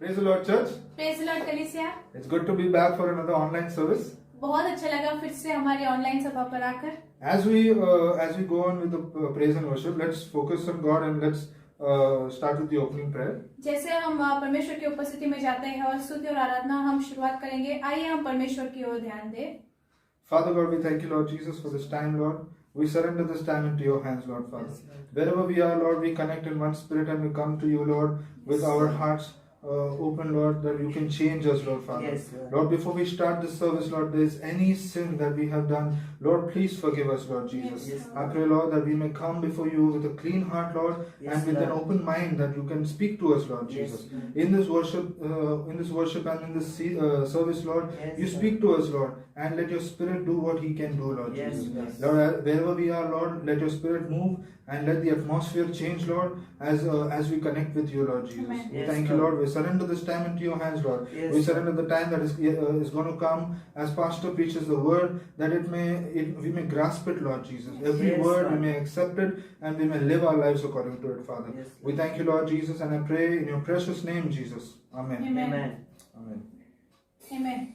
Praise the Lord, church. Praise the Lord कलीसिया। It's good to be back for another online service. बहुत अच्छा लगा फिर से हमारी ऑनलाइन सभा पर आकर। As we go on with the praise and worship, let's focus on God and let's start with the opening prayer. जैसे हम परमेश्वर की उपस्थिति में जाते हैं और स्तुति और आराधना हम शुरुआत करेंगे। आइए हम परमेश्वर की ओर ध्यान दें। Father God, we thank you, Lord Jesus, for this time, Lord. We surrender this time into your hands, Lord Father. Yes, Lord. Wherever we are, Lord, we connect in one spirit and we come to you, Lord, with our hearts open, Lord, that you can change us, Lord Father. Yes, Lord. Lord, before we start this service, Lord, there is any sin that we have done, Lord, please forgive us, Lord Jesus. Yes, I pray, Lord, that we may come before you with a clean heart, Lord, Yes, and with an Lord. open mind that you can speak to us, Lord Yes, Jesus. Lord. In this worship and in this service, Lord, Yes, you Lord. speak to us, Lord, and let your Spirit do what He can do, Lord Yes, Jesus. yes. Lord, wherever we are, Lord, let your Spirit move and let the atmosphere change, Lord, as we connect with you, Lord Jesus. Amen. We Yes, thank you, Lord. Lord. We surrender this time into your hands, Lord. Yes, We Lord. surrender the time that is going to come as Pastor preaches the word, that we may grasp it, Lord Jesus. Every Yes, word we Lord. may accept it and we may live our lives according to it, Father. Yes, We thank you, Lord Jesus, and I pray in your precious name, Jesus. Amen. Amen. Amen. Amen. Amen.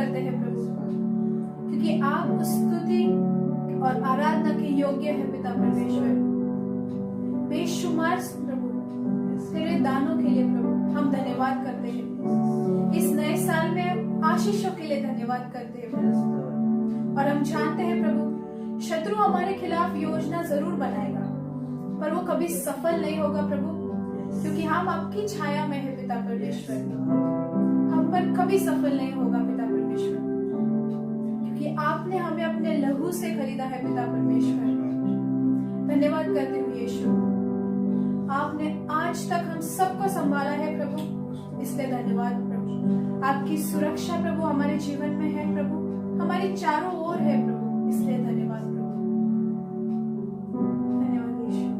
करते हैं प्रभु, क्योंकि आप उस स्तुति और आराधना के योग्य है पिता परमेश्वर। बेशुमार प्रभु तेरे दानों के लिए प्रभु हम धन्यवाद करते हैं। इस नए साल में आशीषों के लिए धन्यवाद करते हैं प्रभु। और हम जानते हैं प्रभु शत्रु हमारे खिलाफ योजना जरूर बनाएगा, पर वो कभी सफल नहीं होगा प्रभु, क्योंकि हम आपकी छाया में है पिता परमेश्वर। हम पर कभी सफल नहीं होगा पिता परमेश्वर, क्योंकि आपने हमें अपने लहू से खरीदा है पिता परमेश्वर। धन्यवाद करते हुए यीशु, आपने आज तक हम सबको संभाला है प्रभु, इसलिए धन्यवाद प्रभु। आपकी सुरक्षा प्रभु हमारे जीवन में है प्रभु, हमारी चारों ओर है प्रभु, इसलिए धन्यवाद प्रभु। धन्यवाद यीशु।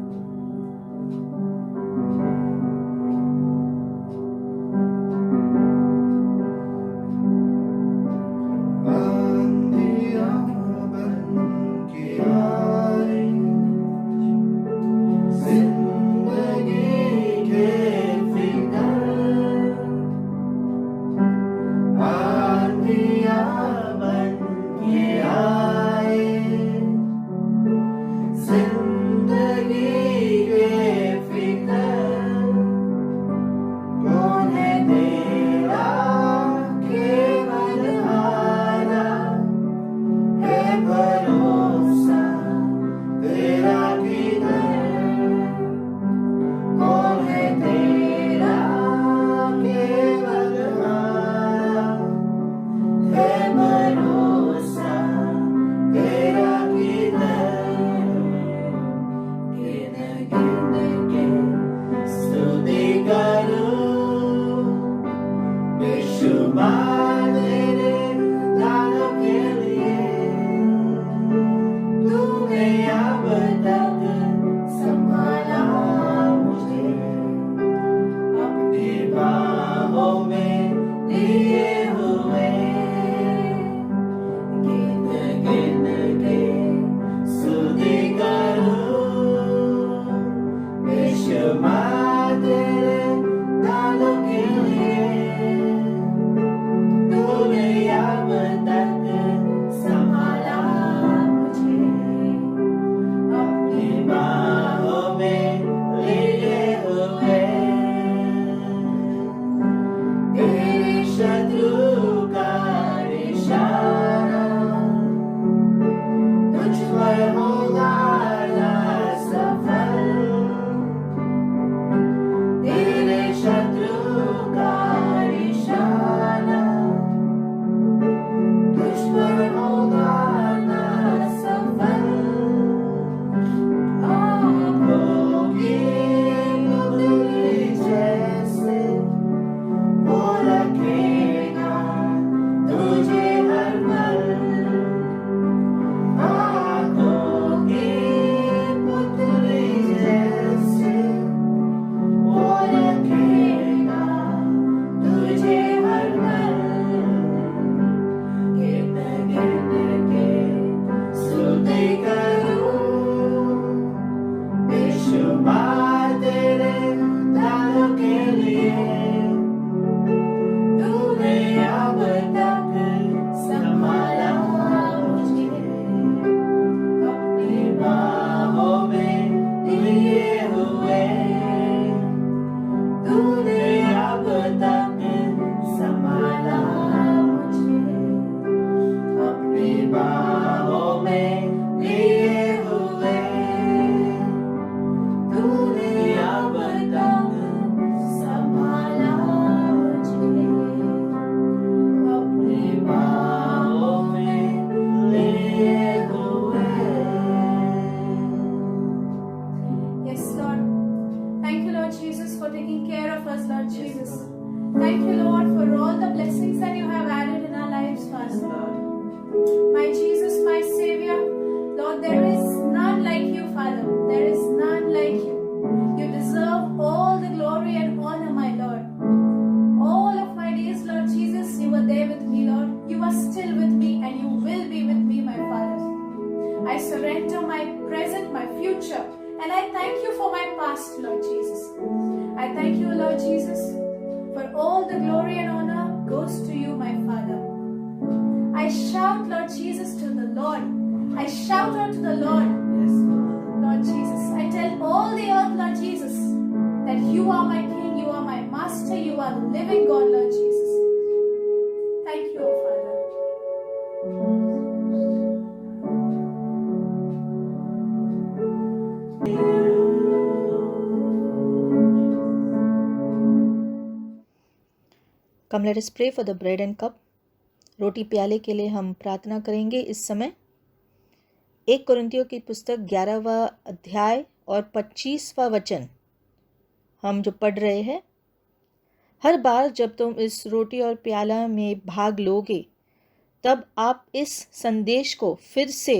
I shout, Lord Jesus, to the Lord. I shout out to the Lord. Lord Jesus, I tell all the earth, Lord Jesus, that you are my King, you are my Master, you are the living God, Lord Jesus. Thank you, O Father. Come, let us pray for the bread and cup. रोटी प्याले के लिए हम प्रार्थना करेंगे इस समय। 1 कुरिन्थियों की पुस्तक 11वां अध्याय और 25वां वचन हम जो पढ़ रहे हैं। हर बार जब तुम इस रोटी और प्याला में भाग लोगे, तब आप इस संदेश को फिर से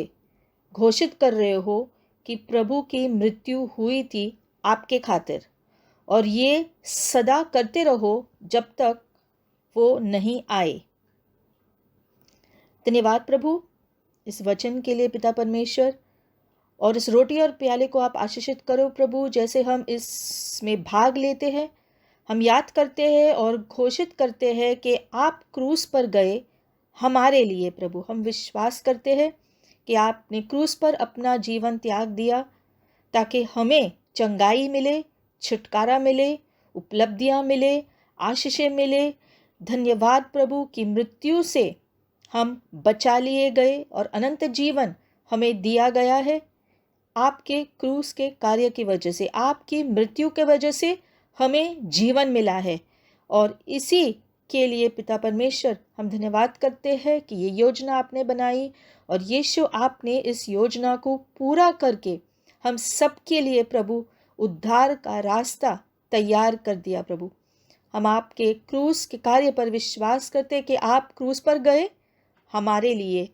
घोषित कर रहे हो कि प्रभु की मृत्यु हुई थी आपके खातिर, और ये सदा करते रहो जब तक वो नहीं आए। धन्यवाद प्रभु इस वचन के लिए पिता परमेश्वर, और इस रोटी और प्याले को आप आशीषित करो प्रभु। जैसे हम इसमें भाग लेते हैं, हम याद करते हैं और घोषित करते हैं कि आप क्रूस पर गए हमारे लिए प्रभु। हम विश्वास करते हैं कि आपने क्रूस पर अपना जीवन त्याग दिया ताकि हमें चंगाई मिले, छुटकारा मिले, उपलब्धियां मिले, आशीषें मिले। धन्यवाद प्रभु कि मृत्यु से हम बचा लिए गए और अनंत जीवन हमें दिया गया है। आपके क्रूस के कार्य की वजह से, आपकी मृत्यु के वजह से हमें जीवन मिला है, और इसी के लिए पिता परमेश्वर हम धन्यवाद करते हैं कि ये योजना आपने बनाई, और यीशु आपने इस योजना को पूरा करके हम सबके लिए प्रभु उद्धार का रास्ता तैयार कर दिया प्रभु। हम आपके क्रूस के कार्य पर विश्वास करते कि आप क्रूस पर गए हमारे लिए,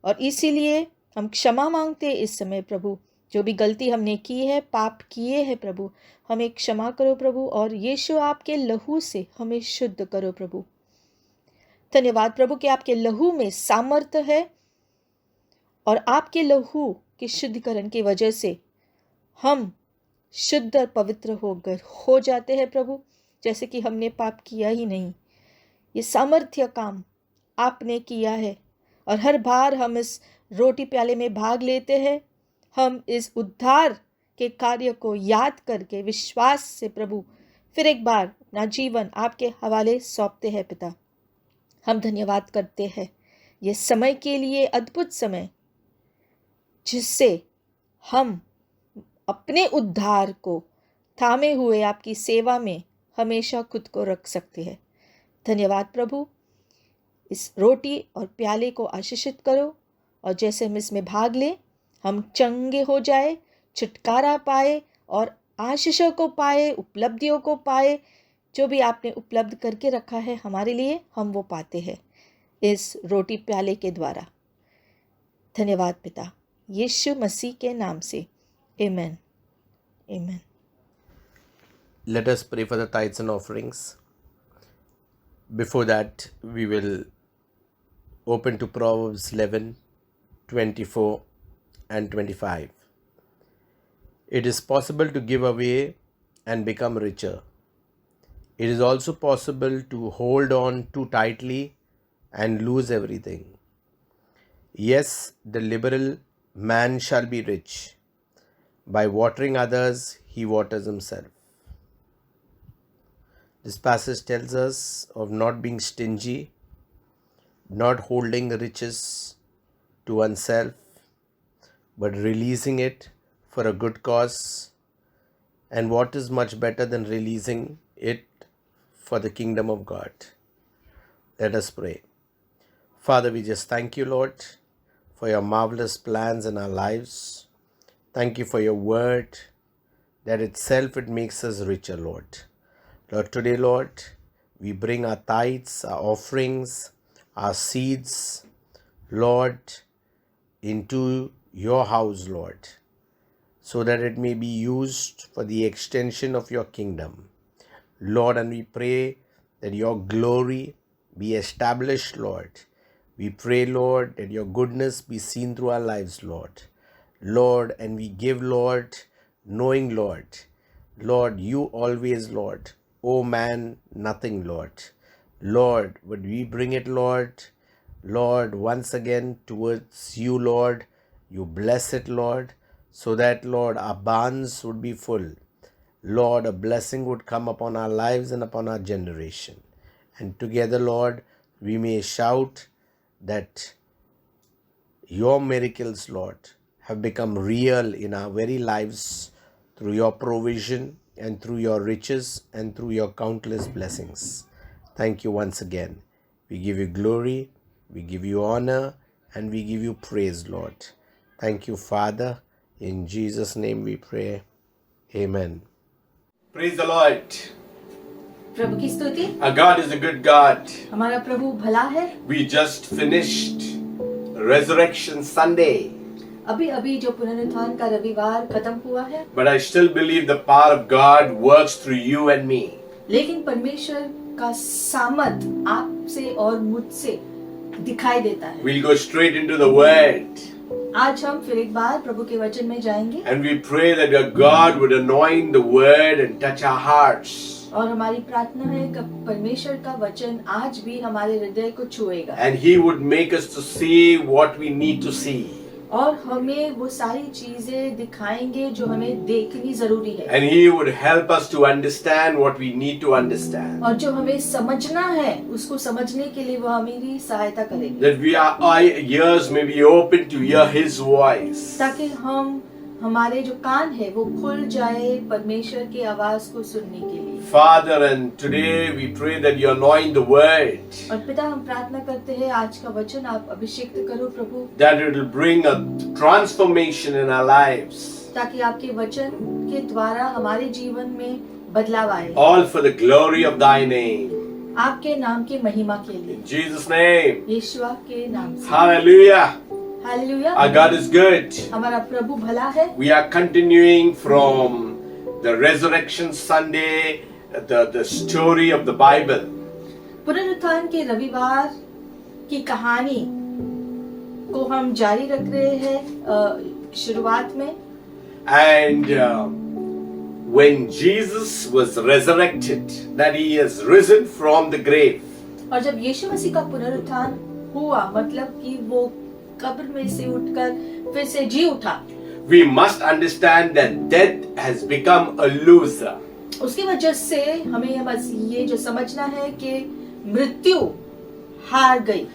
और इसीलिए हम क्षमा मांगते इस समय प्रभु। जो भी गलती हमने की है, पाप किए हैं प्रभु, हमें क्षमा करो प्रभु, और यीशु आपके लहू से हमें शुद्ध करो प्रभु। धन्यवाद प्रभु कि आपके लहू में सामर्थ्य है, और आपके लहू के शुद्धिकरण की वजह से हम शुद्ध और पवित्र हो जाते हैं प्रभु, जैसे कि हमने पाप किया ही नहीं। ये सामर्थ्य काम आपने किया है, और हर बार हम इस रोटी प्याले में भाग लेते हैं, हम इस उद्धार के कार्य को याद करके विश्वास से प्रभु फिर एक बार अपना जीवन आपके हवाले सौंपते हैं पिता। हम धन्यवाद करते हैं ये समय के लिए, अद्भुत समय जिससे हम अपने उद्धार को थामे हुए आपकी सेवा में हमेशा खुद को रख सकते हैं। धन्यवाद प्रभु। इस रोटी और प्याले को आशीषित करो, और जैसे हम इसमें भाग लें, हम चंगे हो जाए, छुटकारा पाए और आशीषों को पाए, उपलब्धियों को पाए। जो भी आपने उपलब्ध करके रखा है हमारे लिए, हम वो पाते हैं इस रोटी प्याले के द्वारा। धन्यवाद पिता, यीशु मसीह के नाम से, आमेन, आमेन। Let us pray for the tithes and offerings. Before that, we will open to Proverbs 11, 24 and 25. It is possible to give away and become richer. It is also possible to hold on too tightly and lose everything. Yes, the liberal man shall be rich. By watering others, he waters himself. This passage tells us of not being stingy, not holding riches to oneself, but releasing it for a good cause. And what is much better than releasing it for the kingdom of God? Let us pray. Father, we just thank you, Lord, for your marvelous plans in our lives. Thank you for your word, that itself it makes us richer, Lord. Lord, today, Lord, we bring our tithes, our offerings, our seeds, Lord, into your house, Lord, so that it may be used for the extension of your kingdom. Lord, and we pray that your glory be established, Lord. We pray, Lord, that your goodness be seen through our lives, Lord. Lord, and we give, Lord, knowing, Lord, you always, Lord, owe man nothing, Lord. Lord, but we bring it, Lord, Lord, once again towards you, Lord. You bless it, Lord, so that, Lord, our barns would be full. Lord, a blessing would come upon our lives and upon our generation. And together, Lord, we may shout that your miracles, Lord, have become real in our very lives through your provision and through your riches and through your countless blessings. Thank you once again. We give you glory, we give you honor, and we give you praise, Lord. Thank you, Father. In Jesus' name we pray. Amen. Praise the Lord. प्रभु की स्तुति। Our God is a good God. हमारा प्रभु भला है। We just finished Resurrection Sunday. अभी अभी जो पुनरुत्थान का रविवार खत्म हुआ है, But I still believe the power of God works through you and me. लेकिन परमेश्वर का सामर्थ आपसे और मुझसे दिखाई देता है। We'll go straight into the Word. आज हम फिर एक बार प्रभु के वचन में जाएंगे And we pray that your God would anoint the Word and touch our hearts. और हमारी प्रार्थना है कि परमेश्वर का वचन आज भी हमारे हृदय को छुएगा And He would make us to see what we need to see. और हमें वो सारी चीजें दिखाएंगे जो हमें देखनी जरूरी है And He would help us to understand what we need to understand. और जो हमें समझना है उसको समझने के लिए वो हमारी सहायता करेंगे That our ears may be open to hear His voice. ताकि हम हमारे जो कान है वो खुल जाए परमेश्वर की आवाज को सुनने के लिए। Father, and today we pray that you anoint the Word. और पिता हम प्रार्थना करते हैं आज का वचन आप अभिषेक करो प्रभु That it will bring a transformation in our lives. ताकि आपके वचन के द्वारा हमारे जीवन में बदलाव आए All for the glory of thy name. आपके नाम की महिमा के लिए In Jesus' name. यीशु के नाम से Hallelujah. Hallelujah. Our God is good. हमारा प्रभु भला है। We are continuing from the Resurrection Sunday, the story of the Bible. पुनरुत्थान के रविवार की कहानी को हम जारी रख रहे हैं शुरुआत में। And when Jesus was resurrected, that he has risen from the grave, और जब यीशु मसीह का पुनरुत्थान हुआ मतलब कि वो कब्र में से उठकर फिर से जी उठा, we must understand that death has become a loser. उसकी वजह से हमें बस ये जो समझना है कि मृत्यु हार गई।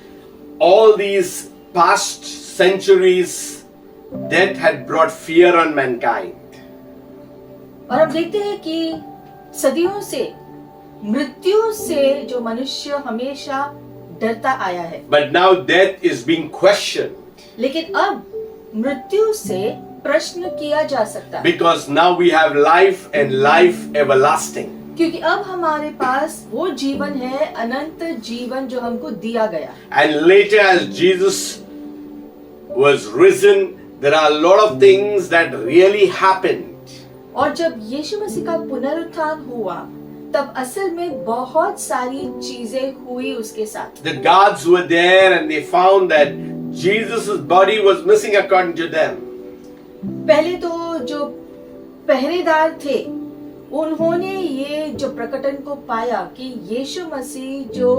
All these past centuries, death had brought fear on mankind. और हम देखते हैं कि सदियों से मृत्यु से जो मनुष्य हमेशा डरता आया है, But now death is being questioned. लेकिन अब मृत्यु से प्रश्न किया जा सकता है Because now we have life and life everlasting. क्योंकि अब हमारे पास वो जीवन है, अनंत जीवन जो हमको दिया गया। And later as Jesus was risen, there are a lot of things that really happened. और जब यीशु मसीह का पुनरुत्थान हुआ तब असल में बहुत सारी चीजें हुई उसके साथ। The guards were there and they found that Jesus' body was missing according to them. पहले तो जो पहरेदार थे उन्होंने ये जो प्रकटन को पाया कि यीशु मसीह जो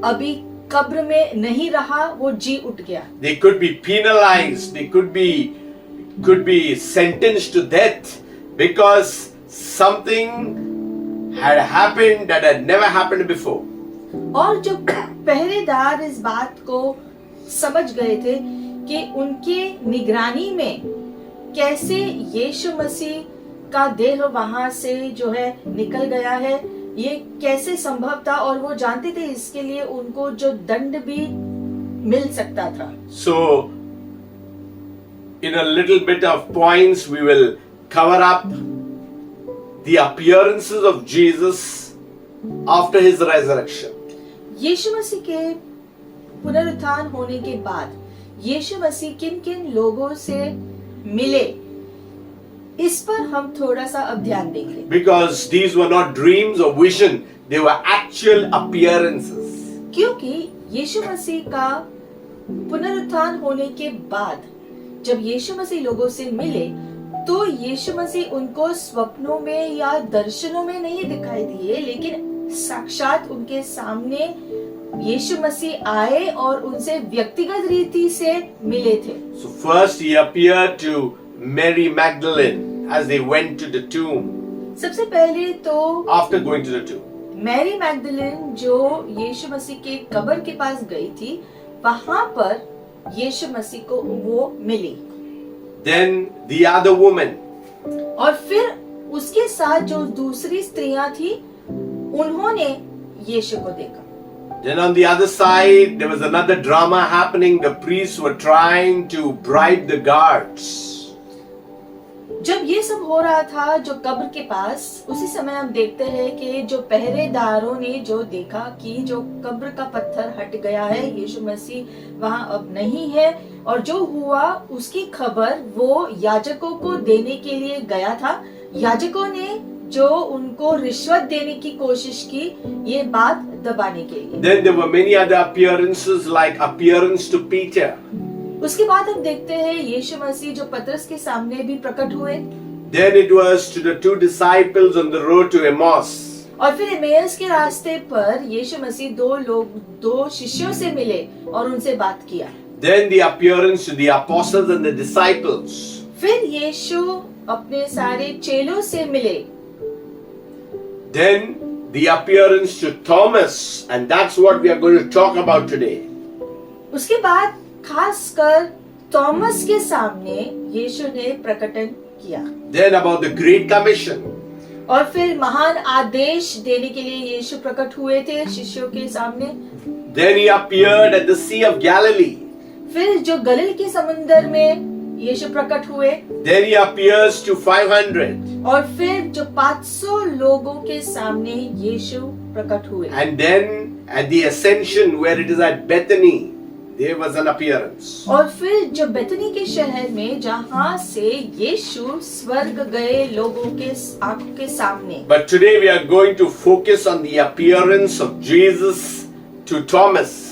अभी कब्र में नहीं रहा वो जी उठ गया। They could be penalized, they could be sentenced to death because something had happened that had never happened before. और जो पहरेदार इस बात को समझ गए थे कि उनके निगरानी में कैसे यीशु मसीह का देह वहां से जो है निकल गया है, ये कैसे संभव था, और वो जानते थे इसके लिए उनको जो दंड भी मिल सकता था। So, in a little bit of points, we will cover up the appearances of Jesus after his resurrection. यीशु मसीह के पुनरुत्थान होने के बाद यीशु मसीह किन किन लोगों से मिले, इस पर हम थोड़ा सा अब ध्यान देंगे। Because these were not dreams or vision, they were actual appearances. क्योंकि यीशु मसीह का पुनरुत्थान होने के बाद जब यीशु मसीह लोगों से मिले तो यीशु मसीह उनको स्वप्नों में या दर्शनों में नहीं दिखाई दिए, लेकिन साक्षात उनके सामने यीशु मसीह आए और उनसे व्यक्तिगत रीति से मिले थे। So first he appeared to Mary Magdalene as they went to the tomb सबसे पहले तो after going to the tomb. Mary Magdalene जो यीशु मसीह के कब्र के पास गई थी, वहां पर यीशु मसीह को वो मिली। Then the other woman, और फिर उसके साथ जो दूसरी स्त्रियां थी, उन्होंने यीशु को देखा। then on the other side there was another drama happening. The priests were trying to bribe the guards. जब ये सब हो रहा था जो कब्र के पास, उसी समय हम देखते हैं कि जो पहरेदारों ने जो देखा कि जो कब्र का पत्थर हट गया है, यीशु मसीह वहां अब नहीं है, और जो हुआ उसकी खबर वो याजकों को देने के लिए गया था। याजकों ने जो उनको रिश्वत देने की कोशिश की, ये बात दबाने के लिए। Then there were many other appearances, like appearance to Peter. उसके बाद हम देखते हैं यीशु मसीह जो पतरस के सामने भी प्रकट हुए। Then it was to the two disciples on the road to Emmaus. और फिर एमेउस के रास्ते पर यीशु मसीह दो शिष्यों से मिले और उनसे बात किया। Then the appearance to the apostles and the disciples. फिर यीशु अपने सारे चेलों से मिले। Then the appearance to Thomas, and that's what we are going to talk about today. उसके बाद खासकर थॉमस के सामने यीशु ने प्रकटन किया। Then about the Great Commission. और फिर महान आदेश देने के लिए यीशु प्रकट हुए थे शिष्यों के सामने। Then he appeared at the Sea of Galilee. फिर जो गलील के समुंदर में यीशु प्रकट हुए। Then he appears to 500. और फिर जो 500 लोगों के सामने यीशु प्रकट हुए। And then at the ascension where it is at Bethany, there was an appearance. और फिर जो बेथनी के शहर में जहाँ से यीशु स्वर्ग गए लोगों के आंखों के सामने। But today we are going to focus on the appearance of Jesus to Thomas.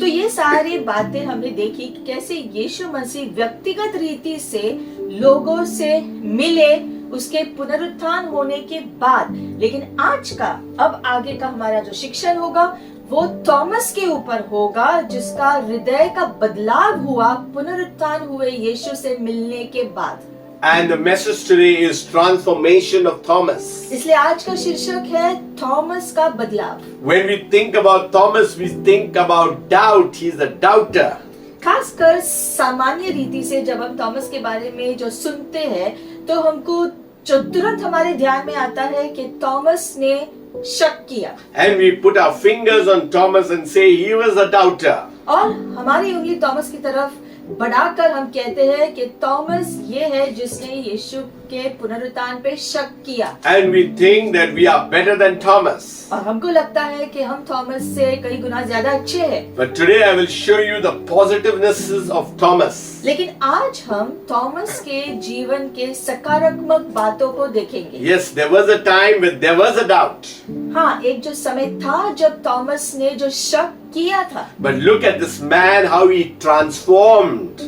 तो ये सारी बातें हमने देखी कि कैसे यीशु मसीह व्यक्तिगत रीति से लोगों से मिले उसके पुनरुत्थान होने के बाद। लेकिन आज का अब आगे का हमारा जो शिक्षण होगा वो थॉमस के ऊपर होगा, जिसका हृदय का बदलाव हुआ पुनरुत्थान हुए यीशु से मिलने के बाद। And the message today is transformation of Thomas. इसलिए आज का शीर्षक है थॉमस का बदलाव। When we think about Thomas, we think about doubt. He's a doubter. खासकर सामान्य रीति से जब हम थॉमस के बारे में जो सुनते हैं तो हमको जो तुरंत हमारे ध्यान में आता है कि थॉमस ने शक किया। And we put our fingers on Thomas and say he was a doubter. और हमारी उंगली थॉमस की तरफ बढ़ाकर हम कहते हैं कि थॉमस ये है जिसने यीशु के पुनरुत्थान पे शक किया। And we think that we are better than Thomas. और हमको लगता है कि हम थॉमस से कई गुना ज्यादा अच्छे हैं। But today I will show you the positivenesses of Thomas. लेकिन आज हम थॉमस के जीवन के सकारात्मक बातों को देखेंगे। Yes, there was a time when there was a doubt. हाँ, एक जो समय था जब थॉमस ने जो शक किया था। But look at this man, how he transformed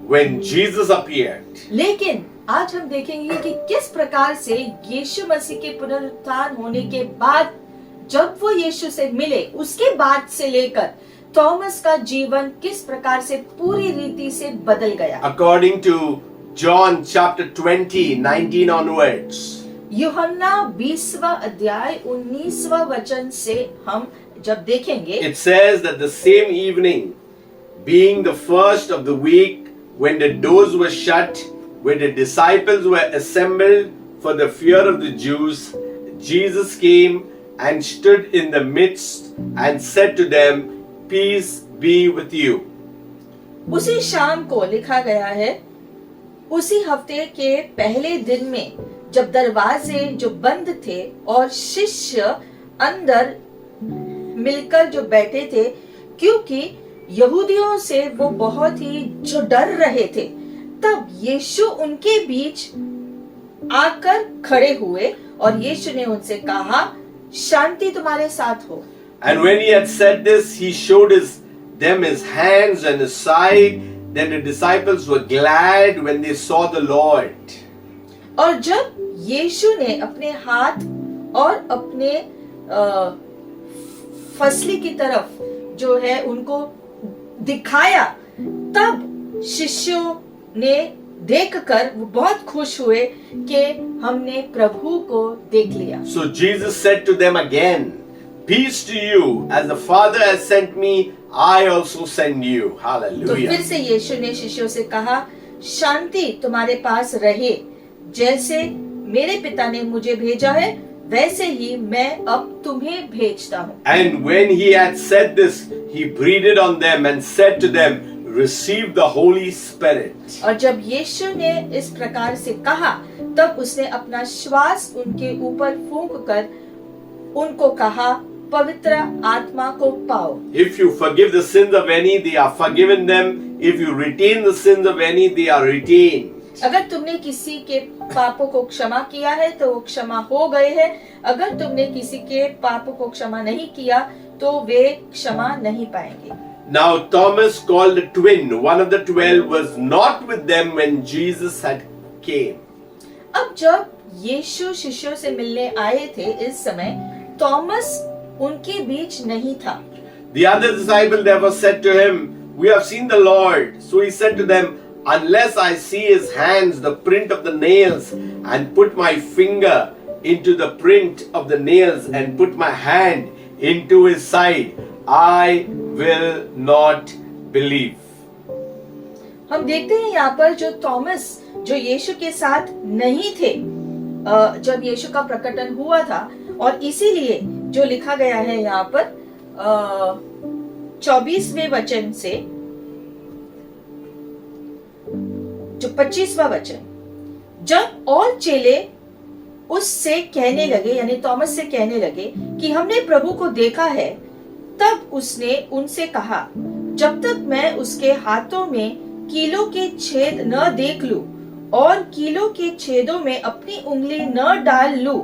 when Jesus appeared. लेकिन आज हम देखेंगे कि किस प्रकार से यीशु मसीह के पुनरुत्थान होने के बाद जब वो यीशु से मिले उसके बाद से लेकर थॉमस का जीवन किस प्रकार से पूरी रीति से बदल गया। According to John chapter 20, 19 onwards. यूहन्ना 20वां अध्याय 19वां वचन से हम जब देखेंगे, It says that the same evening, being the first of the week, when the doors were shut, when the disciples were assembled for the fear of the Jews, Jesus came and stood in the midst and said to them, Peace be with you. उसी शाम को लिखा गया है, उसी हफ्ते के पहले दिन में जब दरवाजे जो बंद थे और शिष्य अंदर मिलकर जो बैठे थे, क्योंकि यहूदियों से वो बहुत ही जो डर रहे थे, तब यीशु उनके बीच आकर खड़े हुए और यीशु ने उनसे कहा, शांति तुम्हारे साथ हो। And when he had said this, he showed them his hands and his side. Then the disciples were glad when they saw the Lord. और जब यीशु ने अपने हाथ और अपने फसली की तरफ जो है उनको दिखाया, तब शिष्यों ने देखकर वो बहुत खुश हुए कि हमने प्रभु को देख लिया। So Jesus said to them again, "Peace to you, as the Father has sent me, I also send you." तो Hallelujah. फिर से यीशु ने शिष्यों से कहा, शांति तुम्हारे पास रहे, जैसे मेरे पिता ने मुझे भेजा है वैसे ही मैं अब तुम्हें भेजता हूँ। And when he had said this, he breathed on them and said to them, "Receive the Holy Spirit." और जब यीशु ने इस प्रकार से कहा, तब उसने अपना श्वास उनके ऊपर फूंक कर उनको कहा, पवित्र आत्मा को पाओ। If you forgive the sins of any, they are forgiven them. If you retain the sins of any, they are retained. अगर तुमने किसी के पापों को क्षमा किया है तो वो क्षमा हो गए हैं, अगर तुमने किसी के पापों को क्षमा नहीं किया तो वे क्षमा नहीं पाएंगे। Now Thomas, called the twin, one of the 12, was not with them when Jesus had came. अब जब यीशु शिष्यों से मिलने आए थे, इस समय थॉमस उनके बीच नहीं था। The other disciple therefore said to him, "We have seen the Lord." So he said to them, "Unless I see his hands, the print of the nails, and put my finger into the print of the nails, and put my hand into his side, I will not believe." हम देखते हैं यहाँ पर जो Thomas जो यीशु के साथ नहीं थे जब यीशु का प्रकटन हुआ था, और इसीलिए जो लिखा गया है यहाँ पर 24वें वचन से जो 25वां वचन, जब और चेले उससे कहने लगे, यानी थॉमस से कहने लगे कि हमने प्रभु को देखा है, तब उसने उनसे कहा, जब तक मैं उसके हाथों में कीलों के छेद न देख लूं और कीलों के छेदों में अपनी उंगली न डाल लूं,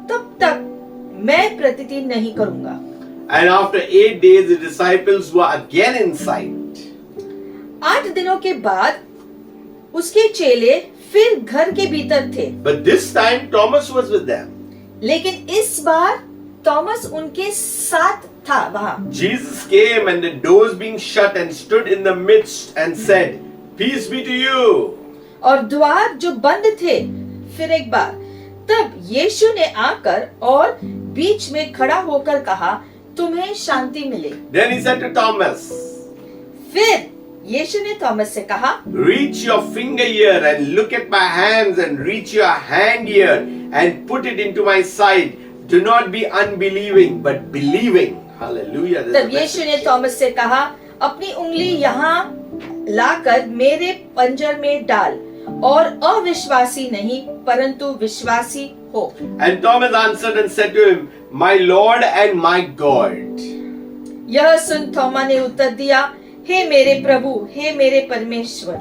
तब तक मैं प्रतिदिन नहीं करूंगा। And after 8 days, the disciples were again inside. 8 दिनों के बाद उसके चेले फिर घर के भीतर थे, But this time Thomas was with them. लेकिन इस बार थॉमस उनके साथ था वहां। Jesus came and the doors being shut and stood in the midst and said, "Peace be to you." और द्वार जो बंद थे, फिर एक बार, तब यीशु ने आकर और बीच में खड़ा होकर कहा, तुम्हें शांति मिले। Then he said to Thomas, फिर यीशु ने थॉमस से कहा, "Reach your finger here and look at my hands, and reach your hand here and put it into my side. Do not be unbelieving but believing." Hallelujah. This is तब the यीशु ने message. Thomas से कहा, अपनी उंगली यहाँ लाकर मेरे पंजर में डाल और अविश्वासी नहीं परंतु विश्वासी हो। And Thomas answered and said to him, "My Lord and my God." यह सुन थोमा ने उत्तर दिया, हे मेरे प्रभु, हे मेरे परमेश्वर।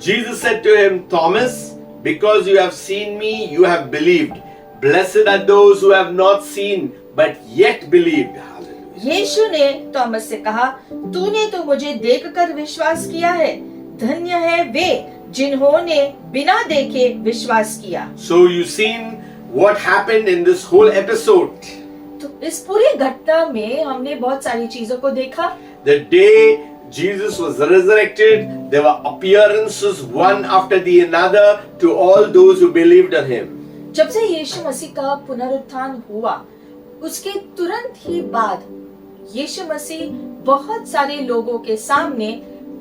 Jesus said to him, "Thomas, because you have seen me, you have believed. Blessed are those who have not seen but yet believed." Hallelujah. यीशु ने Thomas से कहा, तूने तो मुझे देखकर विश्वास किया है, धन्य है वे जिन्होंने बिना देखे विश्वास किया। So you've seen what happened in this whole episode. तो इस पूरी घटना में हमने बहुत सारी चीजों को देखा। The day Jesus was resurrected, there were appearances one after the another to all those who believed on him. जब से यीशु मसीह का पुनरुत्थान हुआ, उसके तुरंत ही बाद यीशु मसीह बहुत सारे लोगों के सामने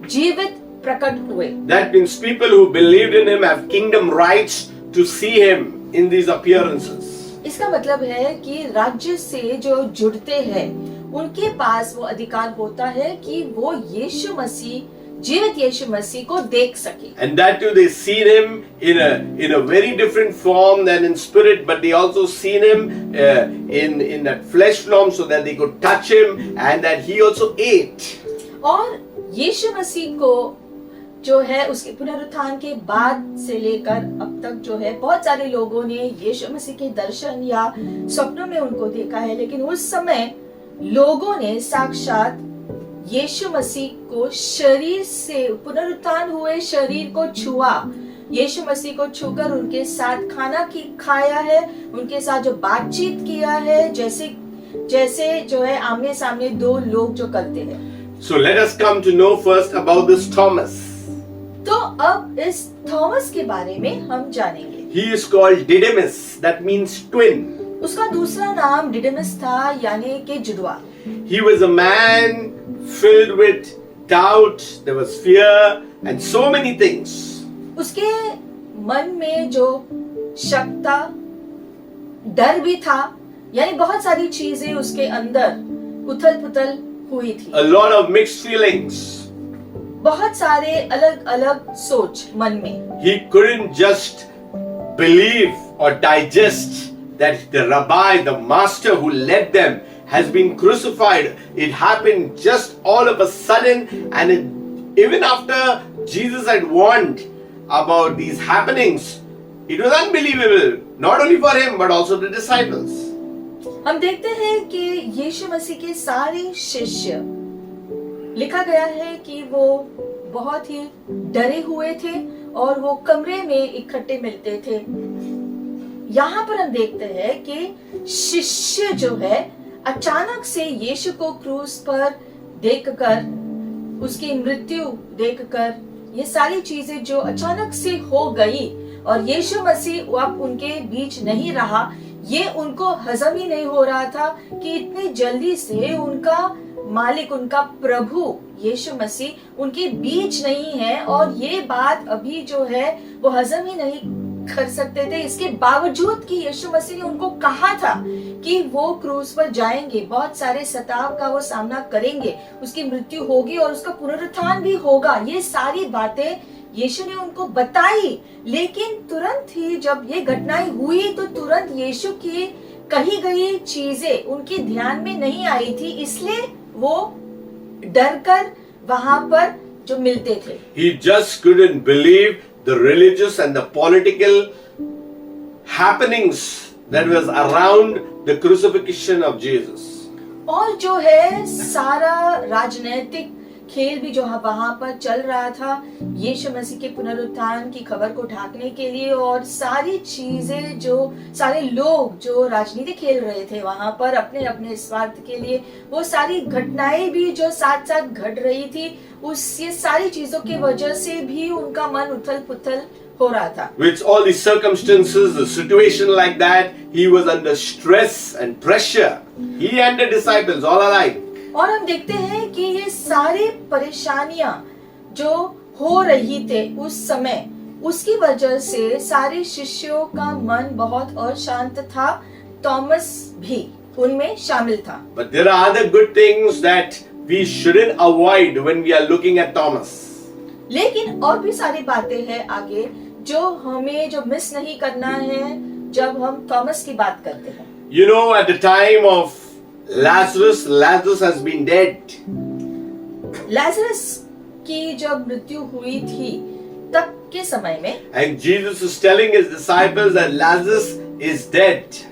जीवित प्रकट हुए। That means people who believed in him have kingdom rights to see him in these appearances. इसका मतलब है कि राज्य से जो जुड़ते हैं, उनके पास वो अधिकार होता है कि वो यीशु मसीह, जीवित यीशु मसीह को देख सके। And that too, they seen him in a very different form than in spirit, but they also seen him in that flesh form, so that they could touch him and that he also ate. और यीशु मसीह को जो है उसके पुनरुत्थान के बाद से लेकर अब तक जो है बहुत सारे लोगों ने यीशु मसीह के दर्शन या स्वप्नों में उनको देखा है, लेकिन उस समय लोगों ने साक्षात यीशु मसीह को शरीर से, पुनरुत्थान हुए शरीर को छुआ, यीशु मसीह को छूकर उनके साथ खाना खाया है, उनके साथ जो बातचीत किया है, जैसे जो है आमने सामने दो लोग जो करते हैं। So let us come to know first about this Thomas. तो अब इस थॉमस के बारे में हम जानेंगे। He is called Didymus, that means twin. उसका दूसरा नाम डिडिमस था, यानी कि जुड़वा। He was a man filled with doubt, there was fear and so many things. उसके मन में जो शक था, डर भी था, यानी बहुत सारी चीजें उसके अंदर उथल पुथल हुई थी। A lot of mixed feelings. बहुत सारे अलग अलग सोच मन में। He couldn't just believe or digest that the rabbi, the master who led them, has been crucified. It happened just all of a sudden, and even after Jesus had warned about these happenings, it was unbelievable, not only for him but also the disciples. हम देखते हैं कि यीशु मसीह के सारे शिष्य, लिखा गया है कि वो बहुत ही डरे हुए थे और वो कमरे में इकट्ठे मिलते थे। यहाँ पर हम देखते हैं कि शिष्य जो है अचानक से यीशु को क्रूस पर देखकर, उसकी मृत्यु देखकर, ये सारी चीजें जो अचानक से हो गई और यीशु मसीह अब उनके बीच नहीं रहा, ये उनको हजम ही नहीं हो रहा था कि इतनी जल्दी से उनका मालिक, उनका प्रभु यीशु मसीह उनके बीच नहीं है, और ये बात अभी जो है वो हजम ही नहीं कर सकते थे। इसके बावजूद कि यीशु मसीह ने उनको कहा था कि वो क्रूस पर जाएंगे, बहुत सारे सताव का वो सामना करेंगे, उसकी मृत्यु होगी और उसका पुनरुत्थान भी होगा, ये सारी बातें यीशु ने उनको बताई। लेकिन तुरंत ही जब ये घटनाएं हुई तो तुरंत यीशु की कही गई चीजें उनके ध्यान में नहीं आई थी, इसलिए वो डर कर वहां पर जो मिलते थे। He just couldn't believe the religious and the political happenings that was around the crucifixion of Jesus. और जो है सारा राजनीतिक खेल भी जो वहां पर चल रहा था यीशु मसीह के पुनरुत्थान की खबर को ढांकने के लिए, और सारी चीजें जो सारे लोग जो राजनीति खेल रहे थे वहां पर अपने अपने स्वार्थ के लिए, वो सारी घटनाएं भी जो साथ साथ घट रही थी, उस ये सारी चीजों की वजह से भी उनका मन उथल पुथल हो रहा था। With all the circumstances, the situation like that, he was under stress and pressure. He and the disciples all alike. और हम देखते हैं कि ये सारी परेशानियां जो हो रही थे उस समय, उसकी वजह से सारे शिष्यों का मन बहुत अशांत था, थॉमस भी उनमें शामिल था। But there are other good things that we shouldn't avoid when we are looking at Thomas. लेकिन और भी सारी बातें हैं आगे जो हमें जो मिस नहीं करना है जब हम थॉमस की बात करते हैं। You know, at the time of Lazarus has been dead. Lazarus की जब मृत्यु हुई थी तब के समय में, And Jesus is telling his disciples that Lazarus is dead.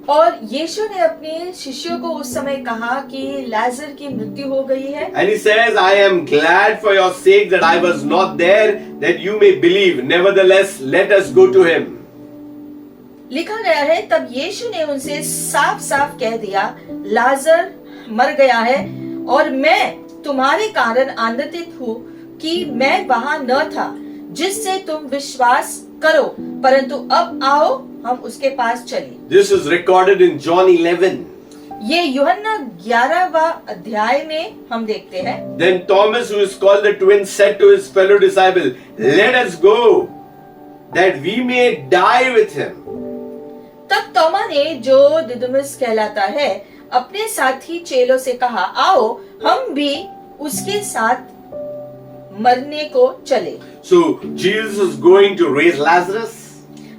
और यीशु ने अपने शिष्यों को उस समय कहा कि लाजर की मृत्यु हो गई है। And he says, I am glad for your sake that I was not there, that you may believe. Nevertheless, let us go to him. लिखा गया है, तब यीशु ने उनसे साफ साफ कह दिया, लाजर मर गया है और मैं तुम्हारे कारण आनंदित हूँ कि मैं वहां न था, जिससे तुम विश्वास करो, परंतु अब आओ हम उसके पास चलें। This is recorded in John 11. ये यूहन्ना 11वां अध्याय में हम देखते हैं। Then Thomas, who is called the twin, said to his fellow disciple, let us go, that we may die with him. तब तोमा ने, जो दिदुमुस कहलाता है, अपने साथी चेलों से कहा, आओ हम भी उसके साथ मरने को चले। So Jesus is going to raise Lazarus.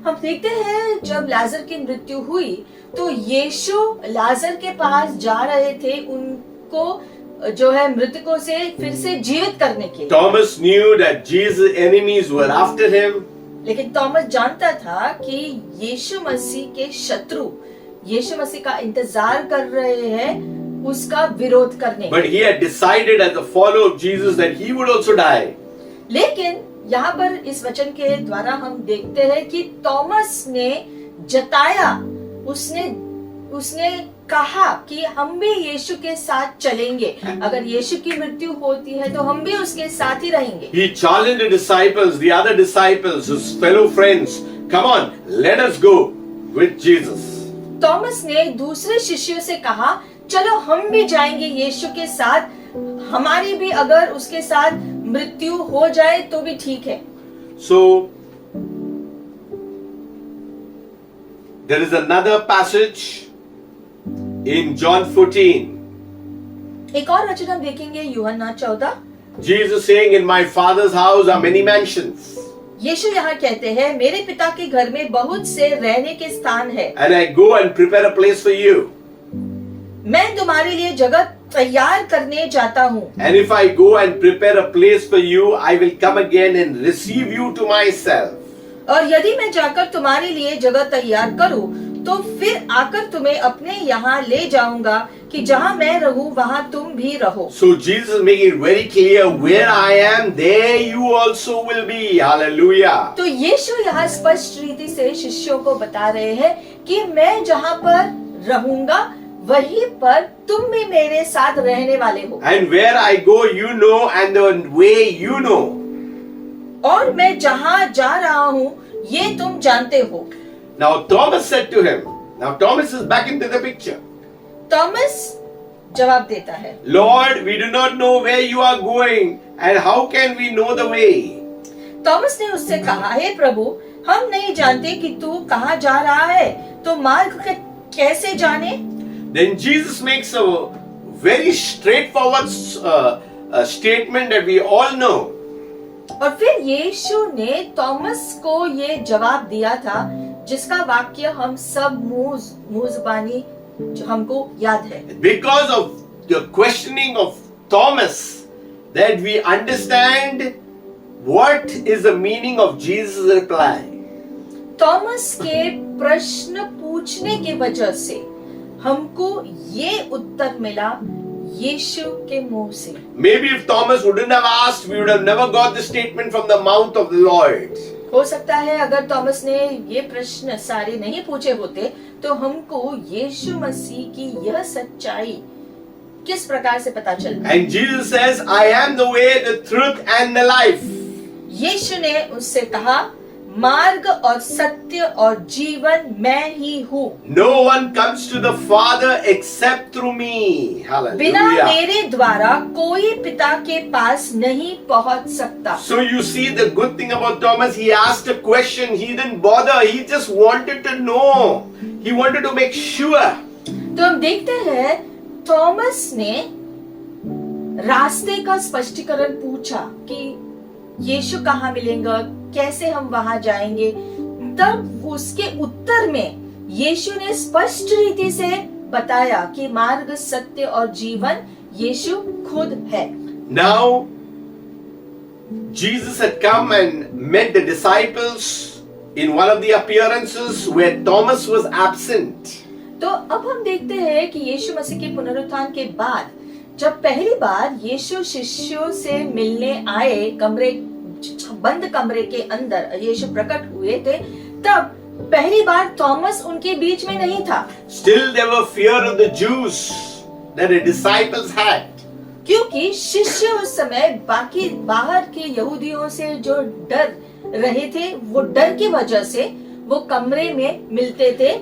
हम देखते हैं जब लाजर की मृत्यु हुई तो यीशु लाजर के पास जा रहे थे उनको जो है मृतकों से फिर से जीवित करने के लिए। Thomas knew that Jesus' enemies were after him. लेकिन थॉमस जानता था कि यीशु मसीह के शत्रु यीशु मसीह का इंतजार कर रहे हैं उसका विरोध करने। But he had decided as a follower of Jesus that he would also die. लेकिन यहाँ पर इस वचन के द्वारा हम देखते हैं कि थॉमस ने जताया, उसने कहा कि हम भी यीशु के साथ चलेंगे, अगर यीशु की मृत्यु होती है तो हम भी उसके साथ ही रहेंगे। He challenged the disciples, the other disciples, his fellow friends, come on, let us go with Jesus. Thomas ने दूसरे शिष्यों से कहा, चलो हम भी जाएंगे यीशु के साथ, हमारी भी अगर उसके साथ मृत्यु हो जाए तो भी ठीक है। So, there is another passage in John 14. एक और वचन हम देखेंगे यूहन्ना 14। Jesus saying, in my Father's house are many mansions, यीशु यहाँ कहते हैं, मेरे पिता के घर में बहुत से रहने के स्थान है, and I go and prepare a place for you. मैं तुम्हारे लिए जगह तैयार करने जाता हूँ। And if I go and prepare a place for you, I will come again and receive you to myself. और यदि मैं जाकर तुम्हारे लिए जगह तैयार करूँ तो फिर आकर तुम्हें अपने यहाँ ले जाऊंगा कि जहाँ मैं रहूँ वहाँ तुम भी रहो। So Jesus is making it very clear, where I am, there you also will be. Hallelujah. तो यीशु यहाँ स्पष्ट रीति से शिष्यों को बता रहे हैं कि मैं जहाँ पर रहूंगा वहीं पर तुम भी मेरे साथ रहने वाले हो। And where I go, you know, and the way you know. और मैं जहाँ जा रहा हूँ ये तुम जानते हो। Now Thomas said to him, now Thomas is back into the picture. Thomas जवाब देता है, Lord, we do not know where you are going, and how can we know the way? Thomas ने उससे कहा, हे प्रभु, हम नहीं जानते कि तू कहाँ जा रहा है, तो मार्ग कैसे जाने? Then Jesus makes a very straightforward statement that we all know. और फिर यीशु ने थॉमस को ये जवाब दिया था जिसका वाक्य हम सब मुंह जुबानी जो हमको याद है। Because of the questioning of Thomas, that we understand what is the meaning of Jesus' reply. Thomas के प्रश्न पूछने की वजह से हमको ये उत्तर मिला यीशु के मुंह से। Maybe if Thomas wouldn't have asked, we would have never got the statement from the mouth of the Lord. हो सकता है अगर थॉमस ने ये प्रश्न सारे नहीं पूछे होते तो हमको यीशु मसीह की यह सच्चाई किस प्रकार से पता चलता। And Jesus says, I am the way, the truth and the life. यीशु ने उससे कहा, मार्ग और सत्य और जीवन मैं ही हूँ। No one comes to the Father except through me. बिना Hallelujah. मेरे द्वारा कोई पिता के पास नहीं पहुँच सकता। So you see the good thing about Thomas, he asked a question, he didn't bother, he just wanted to know. He wanted to make sure. तो हम देखते हैं थॉमस ने रास्ते का स्पष्टीकरण पूछा कि यीशु कहाँ मिलेंगे, कैसे हम वहां जाएंगे। तब उसके उत्तर में यीशु ने स्पष्ट रीति से बताया कि मार्ग, सत्य और जीवन यीशु खुद है। Now Jesus had come and met the disciples in one of the appearances where Thomas was absent. तो अब हम देखते हैं कि यीशु मसीह के पुनरुत्थान के बाद जब पहली बार यीशु शिष्यों से मिलने आए, बंद कमरे के अंदर यीशु प्रकट हुए थे, तब पहली बार थॉमस उनके बीच में नहीं था। Still there were fear of the Jews that the disciples had. क्योंकि शिष्य उस समय बाकी बाहर के यहूदियों से जो डर रहे थे, वो डर की वजह से वो कमरे में मिलते थे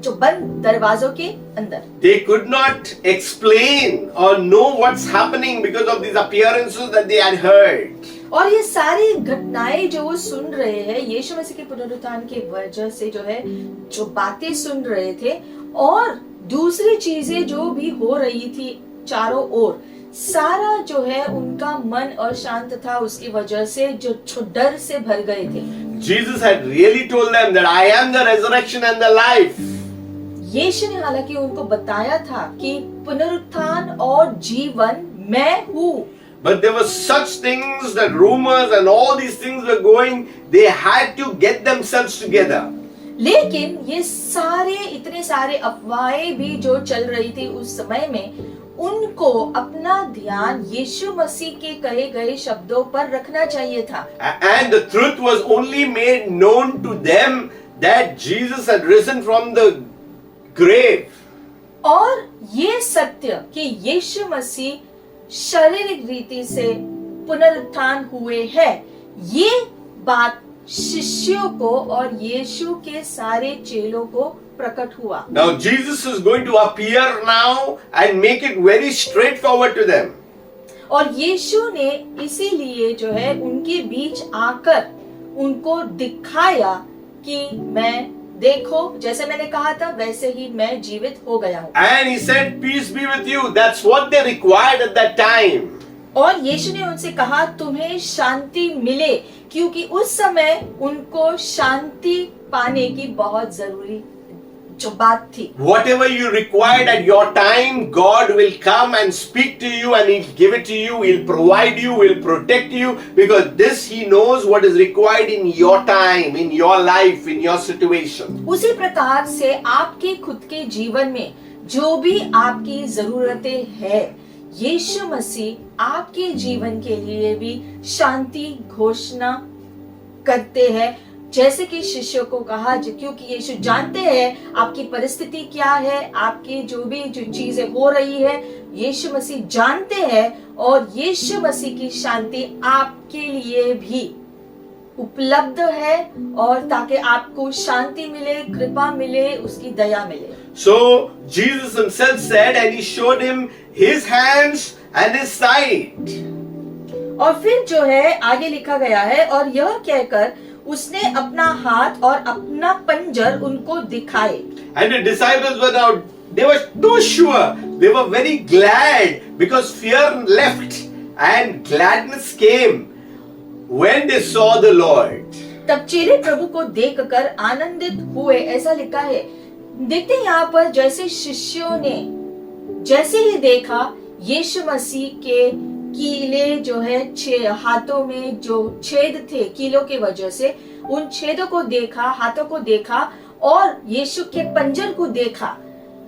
जो बंद दरवाजों के अंदर। They could not explain or know what's happening because of these appearances that they had heard. और ये सारी घटनाएं जो वो सुन रहे हैं यीशु मसीह के पुनरुत्थान की वजह से जो है, जो बातें सुन रहे थे और दूसरी चीजें जो भी हो रही थी चारों ओर, सारा जो है उनका मन अशांत था, उसकी वजह से जो डर से भर गए थे। Jesus had really told them that I am the resurrection and the life. यीशु ने हालांकि उनको बताया था कि पुनरुत्थान और जीवन मैं हूँ। But there were such things that rumors and all these things were going, they had to get themselves together. लेकिन ये सारे इतने सारे अफवाहें भी जो चल रही थी उस समय में, उनको अपना ध्यान यीशु मसीह के कहे गए शब्दों पर रखना चाहिए था। And the truth was only made known to them that Jesus had risen from the grave. और ये सत्य कि यीशु मसीह शारीरिक रीति से पुनरुत्थान हुए हैं, ये बात शिष्यों को और यीशु के सारे चेलों को प्रकट हुआ। Now Jesus is going to appear now and make it very straightforward to them. और यीशु ने इसीलिए जो है उनके बीच आकर उनको दिखाया कि मैं, देखो जैसे मैंने कहा था वैसे ही मैं जीवित हो गया हूँ। And he said, peace be with you. That's what they required at that time. और यीशु ने उनसे कहा तुम्हें शांति मिले, क्योंकि उस समय उनको शांति पाने की बहुत जरूरी जो बात थी। Whatever you required at your time, God will come and speak to you and He'll give it to you. He'll provide you, He'll protect you, because this He knows what is required in your time, in your life, in your situation. उसी प्रकार से आपके खुद के जीवन में जो भी आपकी जरूरतें हैं, यीशु मसीह आपके जीवन के लिए भी शांति घोषणा करते हैं। जैसे कि शिष्यों को कहा, क्योंकि यीशु जानते हैं आपकी परिस्थिति क्या है, आपकी जो चीजें हो रही है, यीशु मसीह जानते हैं और यीशु मसीह की शांति आपके लिए भी उपलब्ध है, और ताकि आपको शांति मिले, कृपा मिले, उसकी दया मिले। So Jesus Himself said, and He showed him His hands and His side. और फिर जो है आगे लिखा गया है, और यह कहकर उसने अपना हाथ और अपना पंजर उनको दिखाए। And the disciples were now, they were too sure. They were very glad because fear left and gladness came when they saw the Lord. तब चेले प्रभु को देखकर आनंदित हुए, ऐसा लिखा है। देखते हैं यहाँ पर जैसे शिष्यों ने जैसे ही देखा यीशु मसीह के कीले जो है हाथों में जो छेद थे कीलों की वजह से, उन छेदों को देखा, हाथों को देखा, और यीशु के पंजर को देखा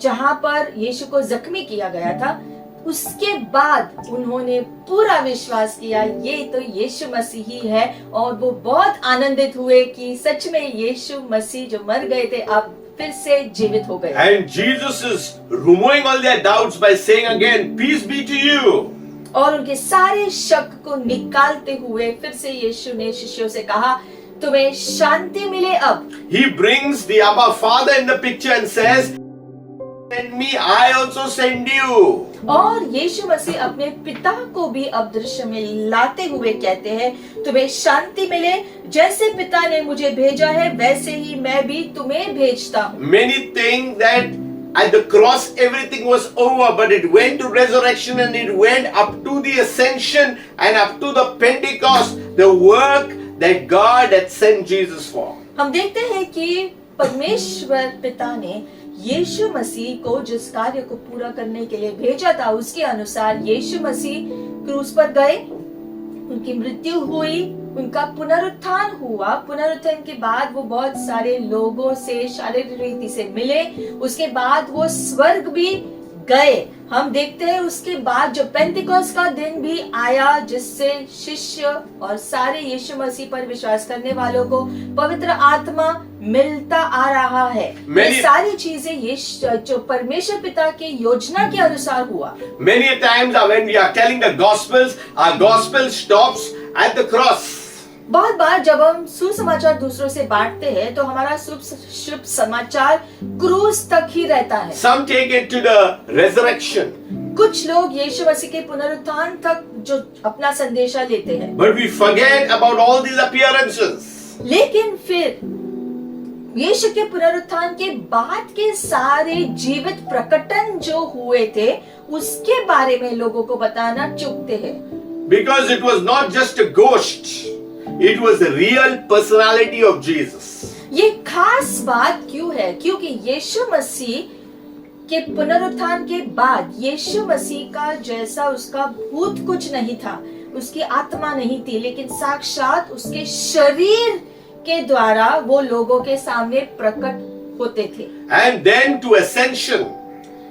जहां पर यीशु को जख्मी किया गया था। उसके बाद उन्होंने पूरा विश्वास किया ये तो यीशु मसीह ही है, और वो बहुत आनंदित हुए कि सच में यीशु मसीह जो मर गए थे अब फिर से जीवित हो गए। And Jesus is removing all their doubts by saying again, peace be to you. और उनके सारे शक को निकालते हुए फिर से यीशु ने शिष्यों से कहा तुम्हें शांति मिले अब। He brings the Abba Father in the picture and says, send me, I also send you. और यीशु मसीह अपने पिता को भी अब दृश्य में लाते हुए कहते हैं तुम्हें शांति मिले, जैसे पिता ने मुझे भेजा है वैसे ही मैं भी तुम्हें भेजता हूँ। Many think that at the cross everything was over, but it went to resurrection and it went up to the ascension and up to the Pentecost, the work that God had sent Jesus for. हम देखते हैं कि परमेश्वर पिता ने यीशु मसीह को जिस कार्य को पूरा करने के लिए भेजा था उसके अनुसार यीशु मसीह क्रूस पर गए, उनकी मृत्यु हुई, उनका पुनरुत्थान हुआ। पुनरुत्थान के बाद वो बहुत सारे लोगों से शारीरिक रीति से मिले, उसके बाद वो स्वर्ग भी गए। हम देखते हैं उसके बाद जो पेंटिकोस्ट का दिन भी आया जिससे शिष्य और सारे यीशु मसीह पर विश्वास करने वालों को पवित्र आत्मा मिलता आ रहा है। ये सारी चीजें जो परमेश्वर पिता के योजना के अनुसार हुआ। Many a times when we are telling the gospels, our gospel stops at the cross. बहुत बार जब हम सुसमाचार दूसरों से बांटते हैं तो हमारा शुभ समाचार क्रूस तक ही रहता है। Some take it to the resurrection. कुछ लोग यीशु मसीह के पुनरुत्थान तक जो अपना संदेशा लेते हैं। But we forget about all these appearances. लेकिन फिर यीशु के पुनरुत्थान के बाद के सारे जीवित प्रकटन जो हुए थे उसके बारे में लोगों को बताना चूकते हैं। Because it was not just a ghost. It was the real personality of Jesus. ये खास बात क्यों है? क्योंकि यीशु मसीह के पुनरुत्थान के बाद यीशु मसीह का जैसा उसका भूत कुछ नहीं था, उसकी आत्मा नहीं थी, लेकिन साक्षात उसके शरीर के द्वारा वो लोगों के सामने प्रकट होते थे। And then to ascension.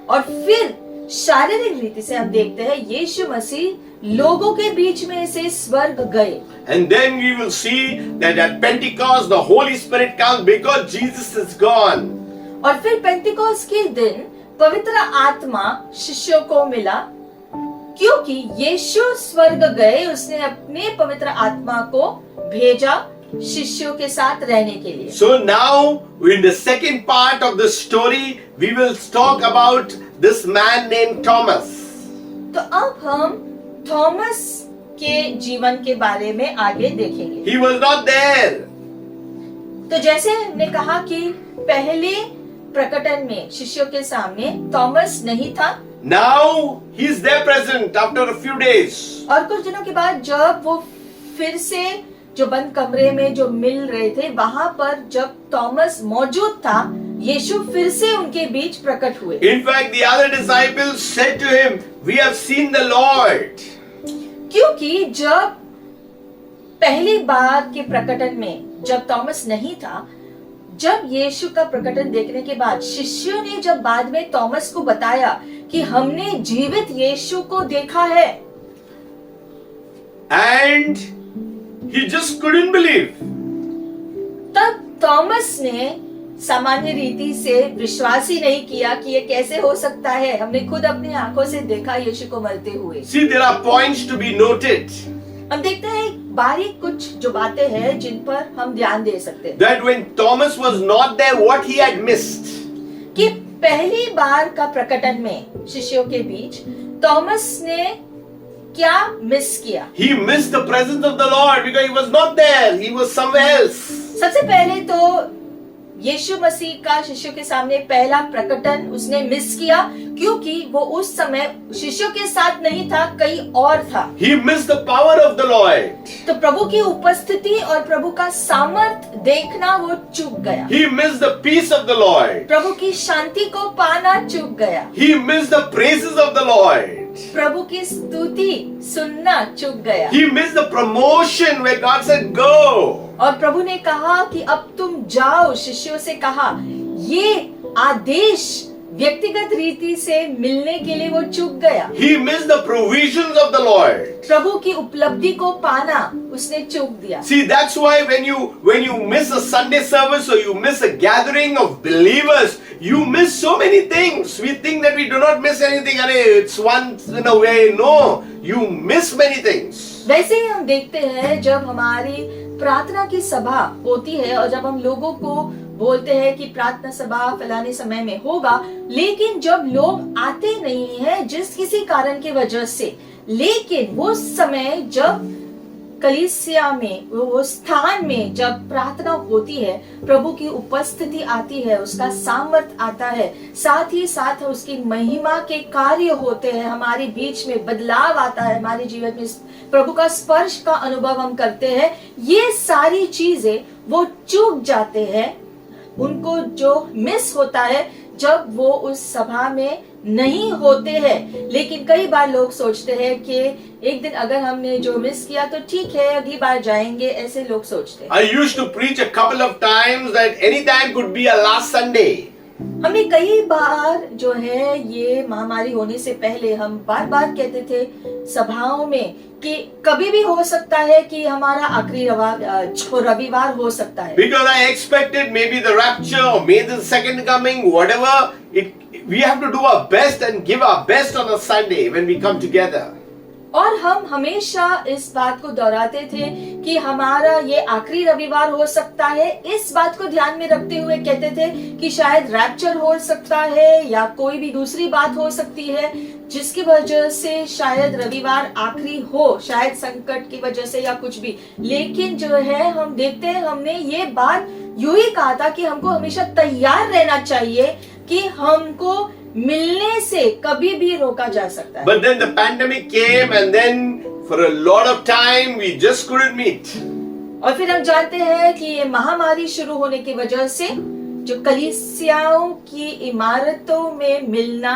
और फिर शारीरिक रीति से हम देखते हैं यीशु मसीह लोगों के बीच में से स्वर्ग गए। And then we will see that at Pentecost the Holy Spirit comes because Jesus is gone. और फिर पेंटिकोस्ट के दिन पवित्र आत्मा शिष्यों को मिला क्योंकि यीशु स्वर्ग गए, उसने अपने पवित्र आत्मा को भेजा शिष्यों के साथ रहने के लिए। So now, in the second part of the story, we will talk about this man named Thomas. तो अब हम थॉमस के जीवन के बारे में आगे देखेंगे। He was not there. तो जैसे हमने कहा कि पहले प्रकटन में शिष्यों के सामने थॉमस नहीं था, Now he is there present after a few days. और कुछ दिनों के बाद जब वो फिर से जो बंद कमरे में जो मिल रहे थे, वहां पर जब थॉमस मौजूद था, यीशु फिर से उनके बीच प्रकट हुए। In fact, the other disciples said to him, "We have seen the Lord." क्योंकि जब पहली बार के प्रकटन में जब थॉमस नहीं था, जब यीशु का प्रकटन देखने के बाद शिष्यों ने जब बाद में थॉमस को बताया कि हमने जीवित यीशु को देखा है, And he just couldn't believe. तब थॉमस ने सामान्य रीति से विश्वास ही नहीं किया कि ये कैसे हो सकता है, हमने खुद अपनी आंखों से देखा यीशु को मरते हुए। See, there are points to be noted. हम देखते हैं बारीक कुछ जो बातें हैं जिन पर हम ध्यान दे सकते हैं। That when Thomas was not there, what he had missed. कि पहली बार का प्रकटन में शिष्यों के बीच थॉमस ने क्या मिस किया? He missed the presence of the Lord because he was not there. He was somewhere else. सबसे पहले तो यीशु मसीह का शिष्यों के सामने पहला प्रकटन उसने मिस किया क्योंकि वो उस समय शिष्यों के साथ नहीं था, कहीं और था। He missed the power of the Lord. तो प्रभु की उपस्थिति और प्रभु का सामर्थ देखना वो चूक गया। He missed the peace of the Lord. प्रभु की शांति को पाना चूक गया। He missed the praises of the Lord. प्रभु की स्तुति सुनना चूक गया। He missed the promotion where God said, "Go." और प्रभु ने कहा कि अब तुम जाओ, शिष्यों से कहा, ये आदेश व्यक्तिगत रीति से मिलने के लिए वो चूक गया। He missed the provisions of the Lord. प्रभु की उपलब्धि को पाना उसने चूक दिया। See, that's why when you miss a Sunday service or you miss a gathering of believers, you miss so many things. We think that we do not miss anything. It's once in a way. No, you miss many things. वैसे ही हम देखते हैं जब हमारी प्रार्थना की सभा होती है और जब हम लोगों को बोलते हैं कि प्रार्थना सभा फलाने समय में होगा, लेकिन जब लोग आते नहीं हैं जिस किसी कारण की वजह से, लेकिन वो समय जब कलीसिया में वो स्थान में जब प्रार्थना होती है, प्रभु की उपस्थिति आती है, उसका सामर्थ आता है, साथ ही साथ उसकी महिमा के कार्य होते हैं, हमारे बीच में बदलाव आता है, हमारे जीवन में प्रभु का स्पर्श का अनुभव हम करते हैं। ये सारी चीजें वो चूक जाते हैं, उनको जो मिस होता है जब वो उस सभा में नहीं होते हैं। लेकिन कई बार लोग सोचते हैं कि एक दिन अगर हमने जो मिस किया तो ठीक है, अगली बार जाएंगे, ऐसे लोग सोचते हैं। I used to preach a couple of times that any time could be a last Sunday. हमने कई बार जो है ये महामारी होने से पहले हम बार बार कहते थे सभाओं में कि कभी भी हो सकता है कि हमारा आखिरी रविवार हो सकता है। Because I expected maybe the rapture or maybe the second coming, whatever. We have to do our best and give our best on a Sunday when we come together. और हम हमेशा इस बात को दोहराते थे कि हमारा ये आखिरी रविवार हो सकता है। इस बात को ध्यान में रखते हुए कहते थे कि शायद रैप्चर हो सकता है या कोई भी दूसरी बात हो सकती है जिसकी वजह से शायद रविवार आखिरी हो, शायद संकट की वजह से या कुछ भी। लेकिन जो है हम देखते हैं, हमने ये बात यूं ही कहा था कि हमको हमेशा तैयार रहना चाहिए कि हमको मिलने से कभी भी रोका जा सकता है। But then the pandemic came and then for a lot of time we just couldn't meet. और फिर हम जानते हैं कि ये महामारी शुरू होने की वजह से जो कलीसियाओं की इमारतों में मिलना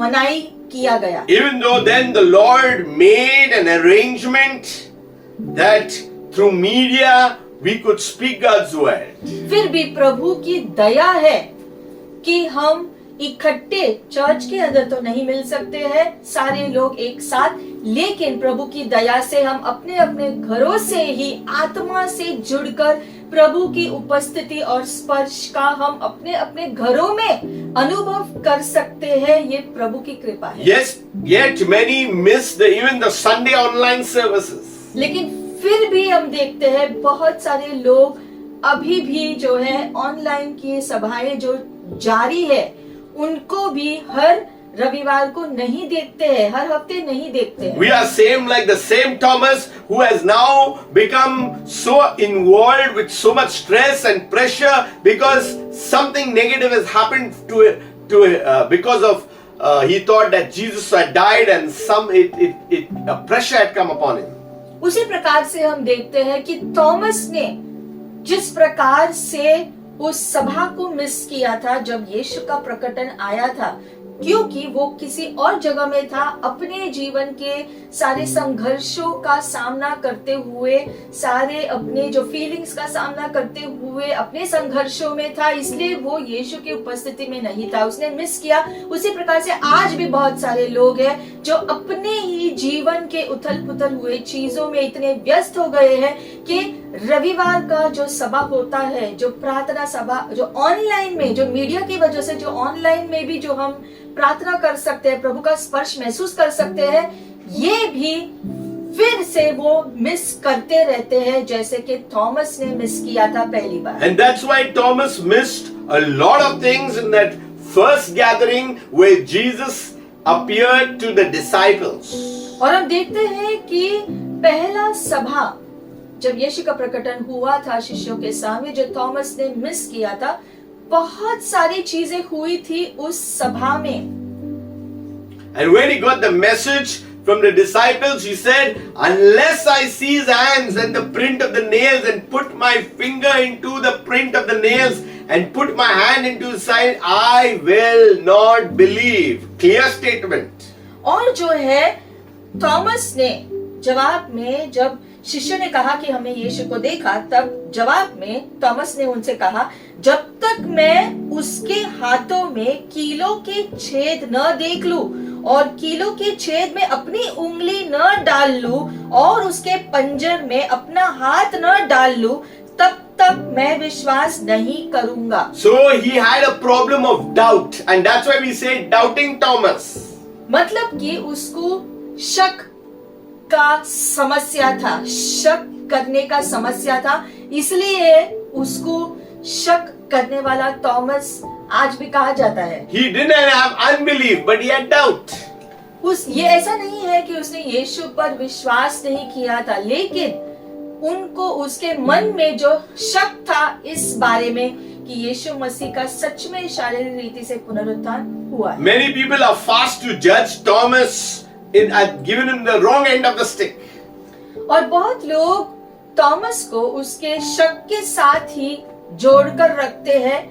मनाही किया गया। Even though then the Lord made an arrangement that through media we could speak God's word. फिर भी प्रभु की दया है कि हम इकट्ठे चर्च के अंदर तो नहीं मिल सकते हैं सारे लोग एक साथ, लेकिन प्रभु की दया से हम अपने अपने घरों से ही आत्मा से जुड़कर प्रभु की उपस्थिति और स्पर्श का हम अपने अपने घरों में अनुभव कर सकते हैं। ये प्रभु की कृपा है। Yes, yet many miss even the Sunday online services. लेकिन फिर भी हम देखते हैं बहुत सारे लोग अभी भी जो है ऑनलाइन की सभाएं जो जारी है उनको भी हर रविवार को नहीं देखते हैं, हर हफ्ते नहीं देखते हैं। We are same like the same Thomas who has now become so involved with so much stress and pressure because something negative has happened because of he thought that Jesus had died and a pressure had come upon him. उसी प्रकार से हम देखते हैं कि Thomas ने जिस प्रकार से उस सभा को मिस किया था जब यीशु का प्रकटन आया था, क्योंकि वो किसी और जगह में था, अपने जीवन के सारे संघर्षों का सामना करते हुए, सारे अपने जो फीलिंग्स का सामना करते हुए अपने संघर्षों में था, इसलिए वो यीशु की उपस्थिति में नहीं था, उसने मिस किया। उसी प्रकार से आज भी बहुत सारे लोग हैं जो अपने ही जीवन के उथल पुथल हुए चीजों में इतने व्यस्त हो गए हैं कि रविवार का जो सभा होता है, जो प्रार्थना सभा, जो ऑनलाइन में, जो मीडिया की वजह से जो ऑनलाइन में भी जो हम प्रार्थना कर सकते हैं, प्रभु का स्पर्श महसूस कर सकते हैं, ये भी फिर से वो मिस करते रहते हैं जैसे कि थॉमस ने मिस किया था पहली बार। And that's why Thomas missed a lot of things in that first gathering where Jesus appeared to the disciples. और हम देखते हैं कि पहला सभा जब यीशु का प्रकटन हुआ था शिष्यों के सामने, जो थॉमस ने मिस किया था, बहुत सारी चीजें हुई थी उस सभा में। And when he got the message from the disciples, he said, unless I see his hands and the print of the nails and put my finger into the print of the nails and put my hand into his side, I will not believe. Clear statement. और जो है Thomas ने जवाब में, जब शिष्य ने कहा कि हमने यीशु को देखा, तब जवाब में थॉमस ने उनसे कहा, जब तक मैं उसके हाथों में कीलों के छेद न देख लूं और कीलों के छेद में अपनी उंगली न डाल लूं और उसके पंजर में अपना हाथ न डाल लूं, तब तक मैं विश्वास नहीं करूंगा। So he had a problem of doubt, and that's why we say doubting Thomas. मतलब कि उसको शक का समस्या था, शक करने का समस्या था, इसलिए उसको शक करने वाला थॉमस आज भी कहा जाता है। He didn't have unbelief, but he had doubt. ये ऐसा नहीं है कि उसने यीशु पर विश्वास नहीं किया था, लेकिन उनको उसके मन में जो शक था इस बारे में कि यीशु मसीह का सच में शारीरिक रीति से पुनरुत्थान हुआ है। Many people are fast to judge Thomas given him the wrong end of the stick. और बहुत लोग थॉमस को उसके शक के साथ ही जोड़कर रखते हैं,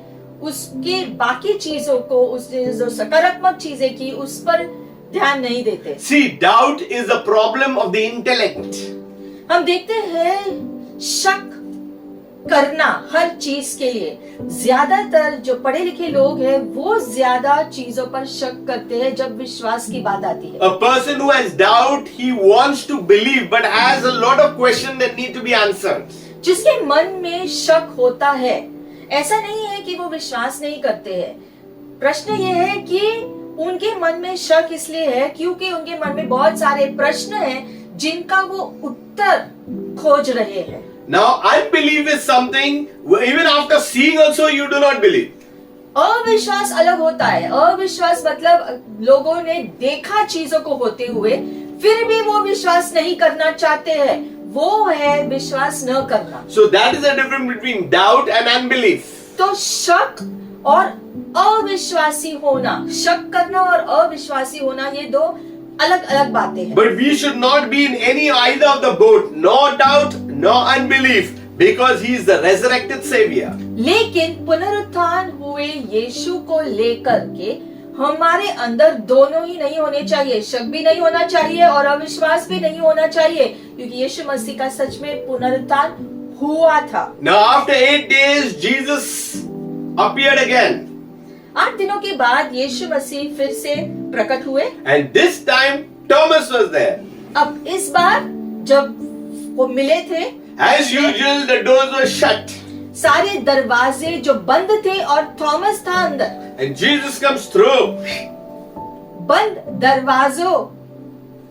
उसके बाकी चीजों को, उसने जो सकारात्मक चीजें की उस पर ध्यान नहीं देते। See, doubt is a problem of the intellect. हम देखते हैं शक करना हर चीज के लिए, ज्यादातर जो पढ़े लिखे लोग हैं वो ज्यादा चीजों पर शक करते हैं जब विश्वास की बात आती है। A person who has doubt, he wants to believe but has a lot of questions that need to be answered. जिसके मन में शक होता है, ऐसा नहीं है कि वो विश्वास नहीं करते हैं। प्रश्न ये है कि उनके मन में शक इसलिए है क्योंकि उनके मन में बहुत सारे प्रश्न हैं जिनका वो उत्तर खोज रहे हैं। Now, unbelief is something, even after seeing also you do not believe. अविश्वास अलग होता है। अविश्वास मतलब लोगों ने देखा चीजों को होते हुए फिर भी वो विश्वास नहीं करना चाहते हैं, वो है विश्वास न करना। So that is the difference between doubt and unbelief. तो शक और अविश्वासी होना, शक करना और अविश्वासी होना, ये दो अलग अलग बातें हैं। But we should not be in any either of the boat, no doubt, no unbelief, because he is the resurrected savior. लेकिन पुनरुत्थान हुए यीशु को लेकर के हमारे अंदर दोनों ही नहीं होने चाहिए, शक भी नहीं होना चाहिए और अविश्वास भी नहीं होना चाहिए, क्योंकि यीशु मसीह का सच में पुनरुत्थान हुआ था। Now after 8 days, Jesus appeared again. 8 दिनों के बाद यीशु मसीह फिर से प्रकट हुए। And this time Thomas was there. अब इस बार जब वो मिले थे, As usual, the doors were shut. सारे दरवाजे जो बंद थे और थॉमस था अंदर। And Jesus comes through. बंद दरवाजों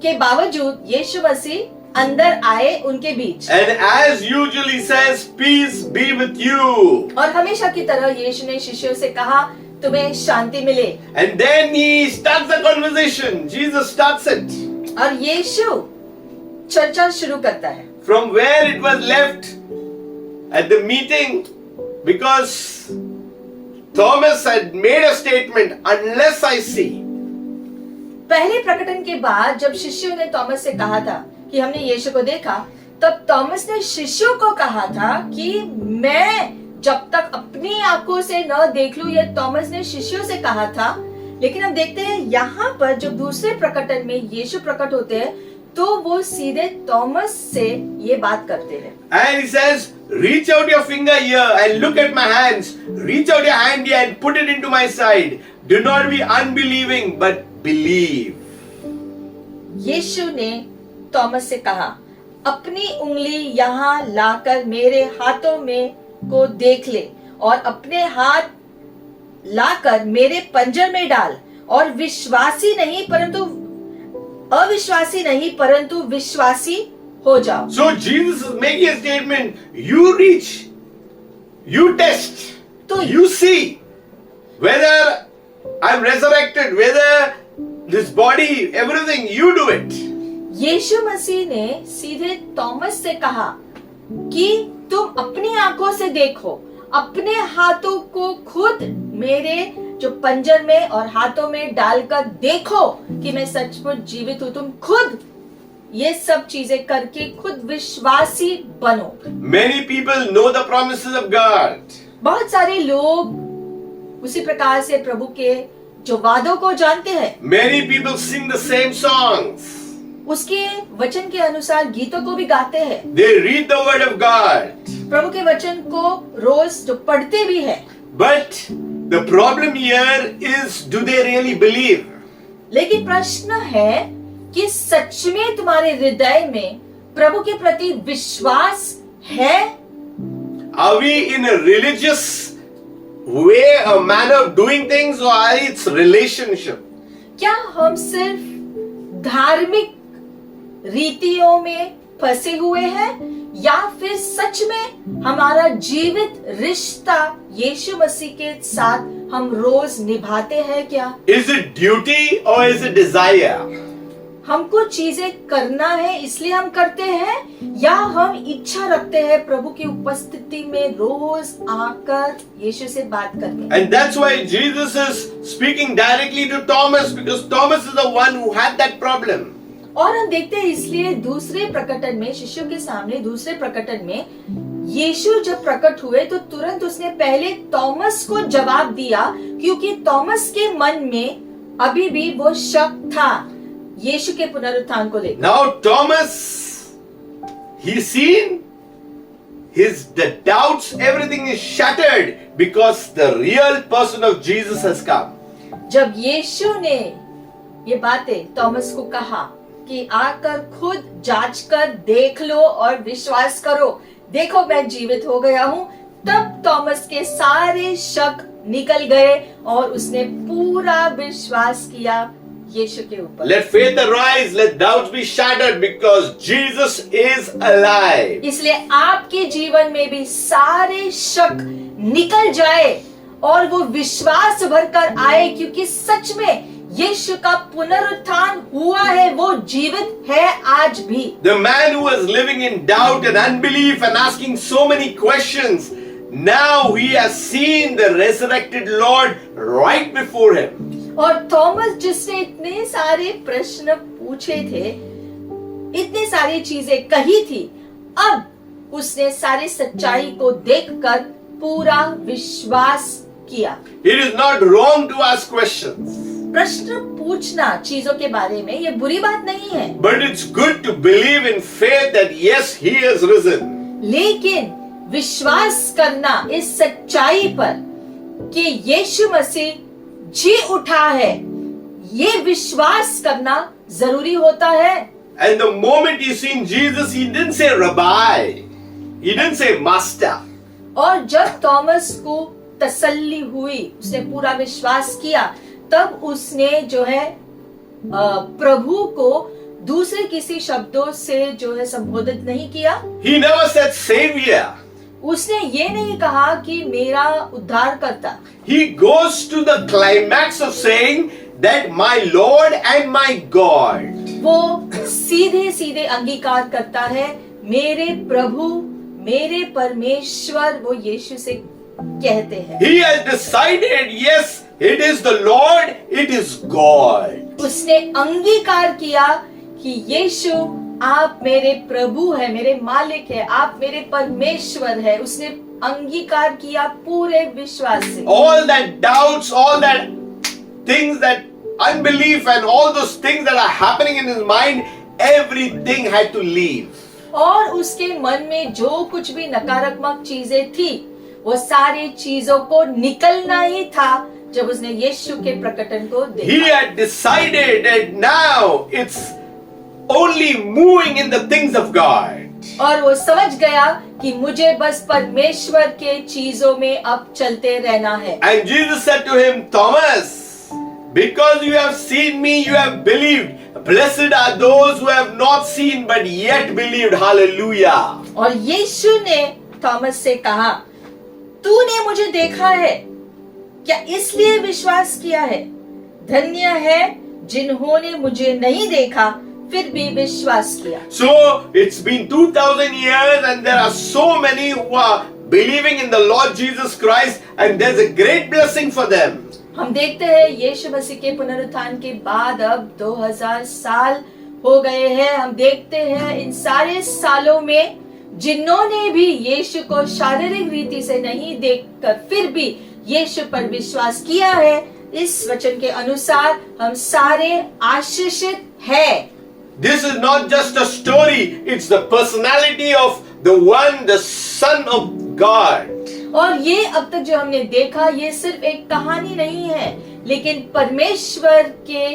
के बावजूद यीशु मसीह अंदर आए उनके बीच। And as usual, he says, "Peace be with you." और हमेशा की तरह यीशु ने शिष्यों से कहा, तुम्हें शांति मिले। And then he starts the conversation. Jesus starts it. और यीशु चर्चा शुरू करता है From where it was left at the meeting, because Thomas had made a statement, "Unless I see." पहले प्रकटन के बाद जब शिष्यों ने थॉमस से कहा था कि हमने यीशु को देखा, तब थॉमस ने शिष्यों को कहा था कि मैं जब तक अपनी आंखों से न देख लूं, ये थॉमस ने शिष्यों से कहा था। लेकिन हम देखते हैं यहाँ पर जब दूसरे प्रकटन में यीशु प्रकट होते हैं तो वो सीधे थॉमस से ये बात करते हैं। And he says, "Reach out your finger here and look at my hands. Reach out your hand here and put it into my side. Do not be unbelieving, but believe." यीशु ने Thomas से कहा, अपनी उंगली यहाँ लाकर मेरे हाथों में को देख ले और अपने हाथ लाकर मेरे पंजर में डाल और अविश्वासी नहीं परंतु विश्वासी हो जाओ। So Jesus is making a statement. You reach, you test, तो you see whether I'm resurrected, whether this body, everything, you do it. यीशु मसीह ने सीधे थॉमस से कहा कि तुम अपनी आंखों से देखो, अपने हाथों को खुद मेरे जो पंजर में और हाथों में डालकर देखो कि मैं सचमुच जीवित हूं। तुम खुद ये सब चीजें करके खुद विश्वासी बनो। Many people know the promises of God. बहुत सारे लोग उसी प्रकार से प्रभु के जो वादों को जानते हैं। Many people sing the same songs. उसके वचन के अनुसार गीतों को भी गाते हैं। They read the word of God. प्रभु के वचन को रोज जो पढ़ते भी है। But the problem here is, do they really believe? लेकिन प्रश्न है कि सच में तुम्हारे हृदय में प्रभु के प्रति विश्वास है? Are we in a religious way, a manner of doing things, or are it's relationship? क्या हम सिर्फ धार्मिक रीतियों में फंसे हुए हैं या फिर सच में हमारा जीवित रिश्ता यीशु मसीह के साथ हम रोज निभाते हैं क्या? Is it duty or is it desire? हमको चीजें करना है इसलिए हम करते हैं या हम इच्छा रखते हैं प्रभु की उपस्थिति में रोज आकर यीशु से बात करने? And that's why Jesus is speaking directly to Thomas, because Thomas is the one who had that problem. और हम देखते हैं इसलिए दूसरे प्रकटन में शिष्यों के सामने दूसरे प्रकटन में यीशु जब प्रकट हुए तो तुरंत उसने पहले थॉमस को जवाब दिया, क्योंकि थॉमस के मन में अभी भी वो शक था यीशु के पुनरुत्थान को लेकर। Now Thomas, he's seen the doubts, everything is shattered because the real person of Jesus has come. जब यीशु ने ये बातें थॉमस को कहा कि आकर खुद जांच कर देख लो और विश्वास करो, देखो मैं जीवित हो गया हूँ, तब थॉमस के सारे शक निकल गए और उसने पूरा विश्वास किया यीशु के ऊपर। Let faith arise, let doubts be shattered, because Jesus is alive. इसलिए आपके जीवन में भी सारे शक निकल जाए और वो विश्वास भरकर आए, क्योंकि सच में यीशु का पुनरुत्थान हुआ है, वो जीवित है आज भी। The man who was living in doubt and unbelief and asking so many questions, now he has seen the resurrected Lord right before him. और थॉमस जिसने इतने सारे प्रश्न पूछे थे, इतनी सारी चीजें कही थी, अब उसने सारी सच्चाई को देखकर पूरा विश्वास किया। It is not wrong to ask questions. प्रश्न पूछना चीजों के बारे में ये बुरी बात नहीं है, But it's good to believe in faith that yes, he has risen. लेकिन विश्वास करना इस सच्चाई पर कि यीशु मसीह जी उठा है, ये विश्वास करना जरूरी होता है। And the moment he seen Jesus, he didn't say Rabbi, he didn't say Master. और जब थॉमस को तसल्ली हुई, उसने पूरा विश्वास किया, तब उसने जो है प्रभु को दूसरे किसी शब्दों से जो है संबोधित नहीं किया। He never said Savior. उसने ये नहीं कहा कि मेरा उद्धार करता। He goes to the climax of saying that my Lord and my God. वो सीधे सीधे अंगीकार करता है, मेरे प्रभु, मेरे परमेश्वर, वो यीशु से कहते हैं। He has decided, yes, it is the Lord, it is God. उसने अंगीकार किया कि यीशु आप मेरे प्रभु है, मेरे मालिक है, आप मेरे परमेश्वर है। उसने अंगीकार किया पूरे विश्वास से। All that doubts, all that things, that unbelief and all those things that are happening in his mind, everything had to leave. और उसके मन में जो कुछ भी नकारात्मक चीजें थी, वो सारी चीजों को निकलना ही था जब उसने यीशु के प्रकटन को He देखा। had decided that now it's only moving in the things of God. और वो समझ गया कि मुझे बस परमेश्वर के चीजों में अब चलते रहना है। And Jesus said to him, Thomas, because you have seen me, you have believed. Blessed are those who have not seen but yet believed. Hallelujah. और यीशु ने थॉमस से कहा, तूने मुझे देखा है, क्या इसलिए विश्वास किया है? धन्य है जिन्होंने मुझे नहीं देखा फिर भी विश्वास किया। So it's been 2000 years and there are so many who are believing in the Lord Jesus Christ and there's a great blessing for them. हम देखते हैं यीशु मसीह के पुनरुत्थान के बाद अब 2000 साल हो गए हैं। हम देखते हैं इन सारे सालों में जिन्होंने भी यीशु को शारीरिक रीति से नहीं देखकर फिर भी यीशु पर विश्वास किया है, इस वचन के अनुसार हम सारे आशीषित हैं। This is not just a story, it's the personality of the one, the Son of God. और ये अब तक जो हमने देखा, ये सिर्फ एक कहानी नहीं है, लेकिन परमेश्वर के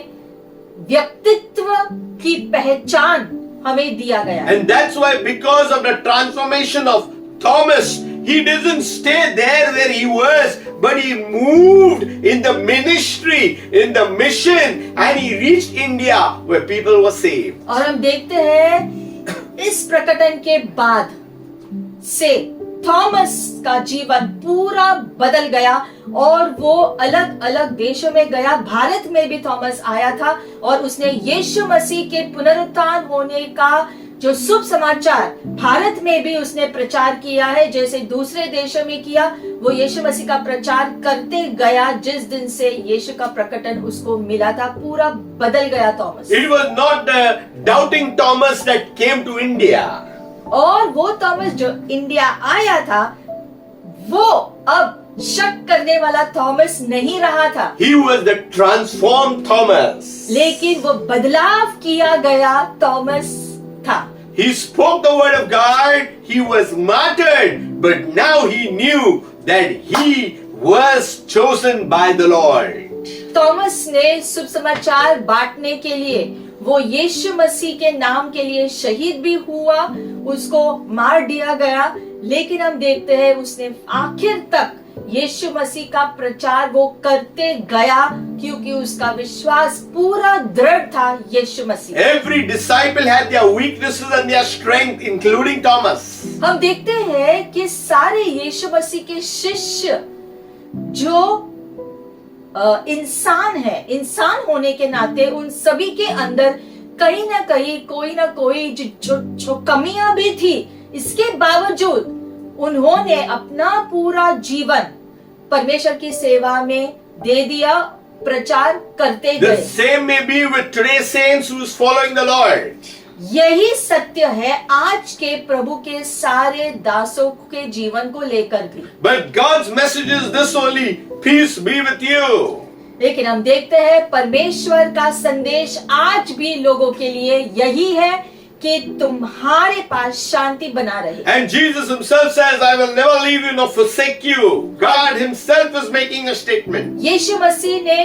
व्यक्तित्व की पहचान हमें दिया गया है। And that's why, because of the transformation of Thomas, he doesn't stay there where he was, but he moved in the ministry, in the mission, and he reached India where people were saved. और हम देखते हैं इस प्रकटन के बाद से Thomas का जीवन पूरा बदल गया और वो अलग अलग देशों में गया। भारत में भी थॉमस आया था और उसने यीशु मसीह के पुनरुत्थान होने का जो शुभ समाचार भारत में भी उसने प्रचार किया है, जैसे दूसरे देशों में किया। वो यीशु मसीह का प्रचार करते गया। जिस दिन से यीशु का प्रकटन उसको मिला था, पूरा बदल गया Thomas. It was not the doubting Thomas that came to India. और वो थॉमस जो इंडिया आया था, वो अब शक करने वाला थॉमस नहीं रहा था। He was the transformed Thomas. लेकिन वो बदलाव किया गया थॉमस था। He spoke the word of God, he was martyred, but now he knew that he was chosen by the Lord. Thomas ने शुभ समाचार बांटने के लिए वो यीशु मसीह के नाम के लिए शहीद भी हुआ, उसको मार दिया गया, लेकिन हम देखते हैं उसने आखिर तक यीशु मसीह का प्रचार वो करते गया, क्योंकि उसका विश्वास पूरा दृढ़ था यीशु मसीह। Every disciple had their weaknesses and their strength, including Thomas. हम देखते हैं कि सारे यीशु मसीह के शिष्य जो इंसान है, इंसान होने के नाते उन सभी के अंदर कहीं ना कहीं कोई ना कोई जो कमियां भी थी, इसके बावजूद उन्होंने अपना पूरा जीवन परमेश्वर की सेवा में दे दिया, प्रचार करते The गए। same may be with today's saints who's following the Lord. यही सत्य है आज के प्रभु के सारे दासों के जीवन को लेकर भी। But God's message is this only, peace be with you. लेकिन हम देखते हैं परमेश्वर का संदेश आज भी लोगों के लिए यही है कि तुम्हारे पास शांति बना रहे। And Jesus himself says, I will never leave you nor forsake you. God himself is making a statement. यीशु मसीह ने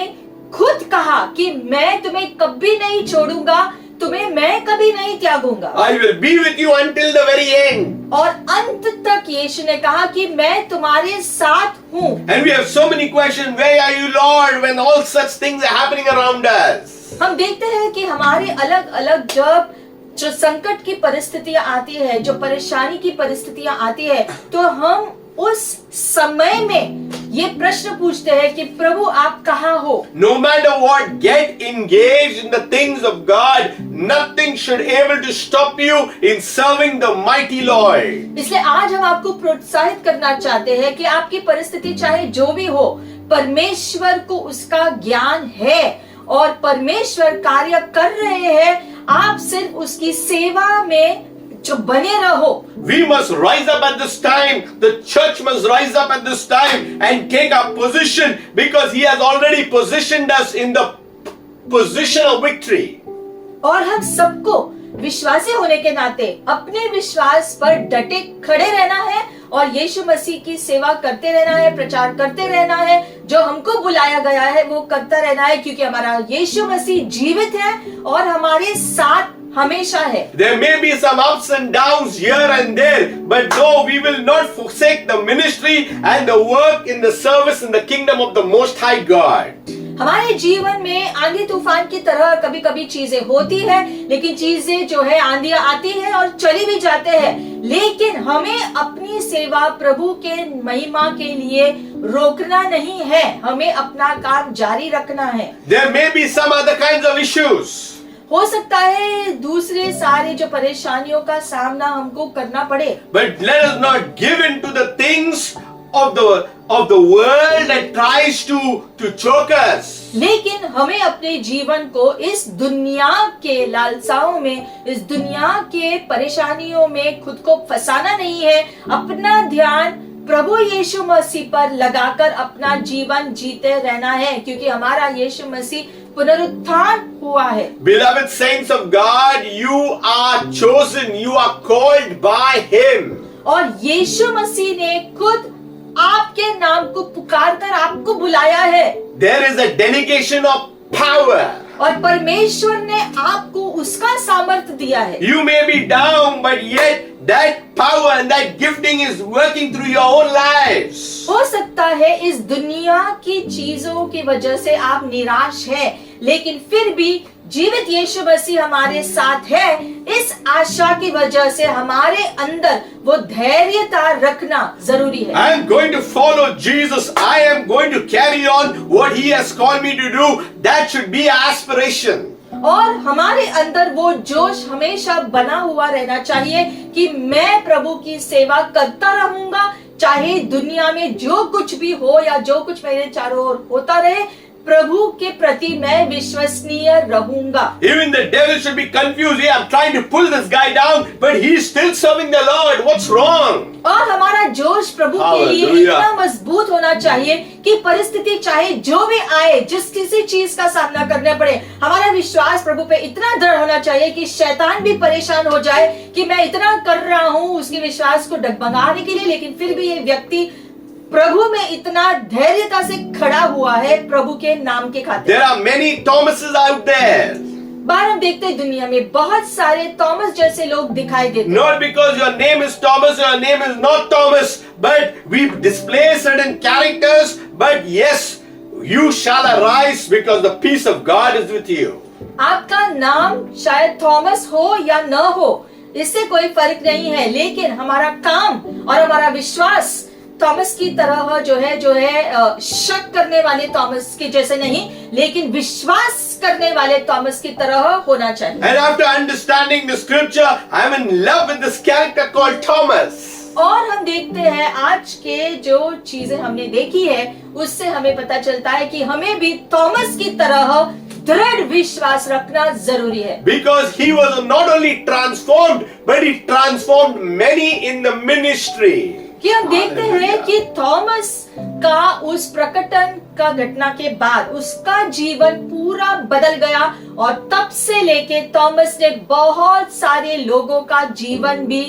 खुद कहा कि मैं तुम्हें कभी नहीं छोड़ूंगा, तुम्हें मैं कभी नहीं त्यागूंगा। I will be with you until the very end. और अंत तक यीशु ने कहा कि मैं तुम्हारे साथ हूँ। And we have so many questions. Where are you, Lord, when all such things are happening around us? हम देखते हैं कि हमारे अलग अलग जब जो संकट की परिस्थितियां आती है, जो परेशानी की परिस्थितियां आती है, तो हम उस समय में ये प्रश्न पूछते हैं कि प्रभु आप कहाँ हो? No matter what, get engaged in the things of God. Nothing should able to stop you in serving the mighty Lord. इसलिए आज हम आपको प्रोत्साहित करना चाहते हैं कि आपकी परिस्थिति चाहे जो भी हो, परमेश्वर को उसका ज्ञान है और परमेश्वर कार्य कर रहे हैं। आप सिर्फ उसकी सेवा में जो बने रहो। We must rise up at this time. The church must rise up at this time and take our position, because He has already positioned us in the position of victory. और हम सबको विश्वासी होने के नाते अपने विश्वास पर डटे खड़े रहना है और यीशु मसीह की सेवा करते रहना है, प्रचार करते रहना है। जो हमको बुलाया गया है वो करता रहना है, क्योंकि हमारा यीशु मसीह जीवित है और हमारे साथ हमेशा है। There may be some ups and downs here and there, but no, we will not forsake the ministry and the work in the service in the kingdom of the Most High God. हमारे जीवन में आंधी तूफान की तरह कभी कभी चीजें होती है, लेकिन चीजें जो है आंधियां आती है और चली भी जाते हैं, लेकिन हमें अपनी सेवा प्रभु के महिमा के लिए रोकना नहीं है, हमें अपना काम जारी रखना है। There may be some other kinds of issues. हो सकता है दूसरे सारे जो परेशानियों का सामना हमको करना पड़े, But let us not give in to the things of the world that tries to choke us. लेकिन हमें अपने जीवन को इस दुनिया के लालसाओं में, इस दुनिया के परेशानियों में खुद को फंसाना नहीं है। अपना ध्यान प्रभु यीशु मसीह पर लगाकर अपना जीवन जीते रहना है, क्योंकि हमारा यीशु मसीह पुनरुत्थान हुआ है। Beloved saints of God, you are chosen, you are called by Him. और यीशु मसीह ने खुद आपके नाम को पुकार कर आपको बुलाया है। There is a delegation of power. और परमेश्वर ने आपको उसका सामर्थ्य दिया है। You may be down, but yet that power and that gifting is working through your own lives. हो सकता है इस दुनिया की चीजों की वजह से आप निराश हैं, लेकिन फिर भी जीवित यीशु मसीह हमारे साथ है। इस आशा की वजह से हमारे अंदर वो धैर्यता रखना जरूरी है। I am going to follow Jesus. I am going to carry on what He has called me to do. That should be our aspiration. और हमारे अंदर वो जोश हमेशा बना हुआ रहना चाहिए कि मैं प्रभु की सेवा करता रहूंगा, चाहे दुनिया में जो कुछ भी हो या जो कुछ मेरे चारों ओर होता रहे, प्रभु के प्रति मैं विश्वसनीय रहूंगा। Even the devil should be confused. Yeah, I'm trying to pull this guy down, but he's still serving the Lord. What's wrong? और हमारा जोश प्रभु के लिए Hallelujah. इतना मजबूत होना चाहिए कि परिस्थिति चाहे जो भी आए, जिस किसी चीज का सामना करना पड़े, हमारा विश्वास प्रभु पे इतना दृढ़ होना चाहिए कि शैतान भी परेशान हो जाए कि मैं इतना कर रहा हूँ उसके विश्वास को डगमगाने के लिए, लेकिन फिर भी ये व्यक्ति प्रभु में इतना धैर्यता से खड़ा हुआ है प्रभु के नाम के खातिर। There are many Thomases out there. बार हम देखते हैं दुनिया में बहुत सारे थॉमस जैसे लोग दिखाई देते हैं। Not because your name is Thomas, your name is not Thomas, but we display certain characters, but yes, you shall arise because the peace of God is with you. आपका नाम शायद थॉमस हो या न हो, इससे कोई फर्क नहीं है, लेकिन हमारा काम और हमारा विश्वास थॉमस की तरह जो है शक करने वाले थॉमस के जैसे नहीं, लेकिन विश्वास करने वाले थॉमस की तरह होना चाहिए। And after understanding the scripture, I am in love with this character called Thomas. और हम देखते हैं आज के जो चीजें हमने देखी है उससे हमें पता चलता है कि हमें भी थॉमस की तरह दृढ़ विश्वास रखना जरूरी है। Because he was not only transformed, but he transformed many in the ministry. कि हम देखते हैं कि थॉमस का उस प्रकटन का घटना के बाद उसका जीवन पूरा बदल गया और तब से लेके थॉमस ने बहुत सारे लोगों का जीवन भी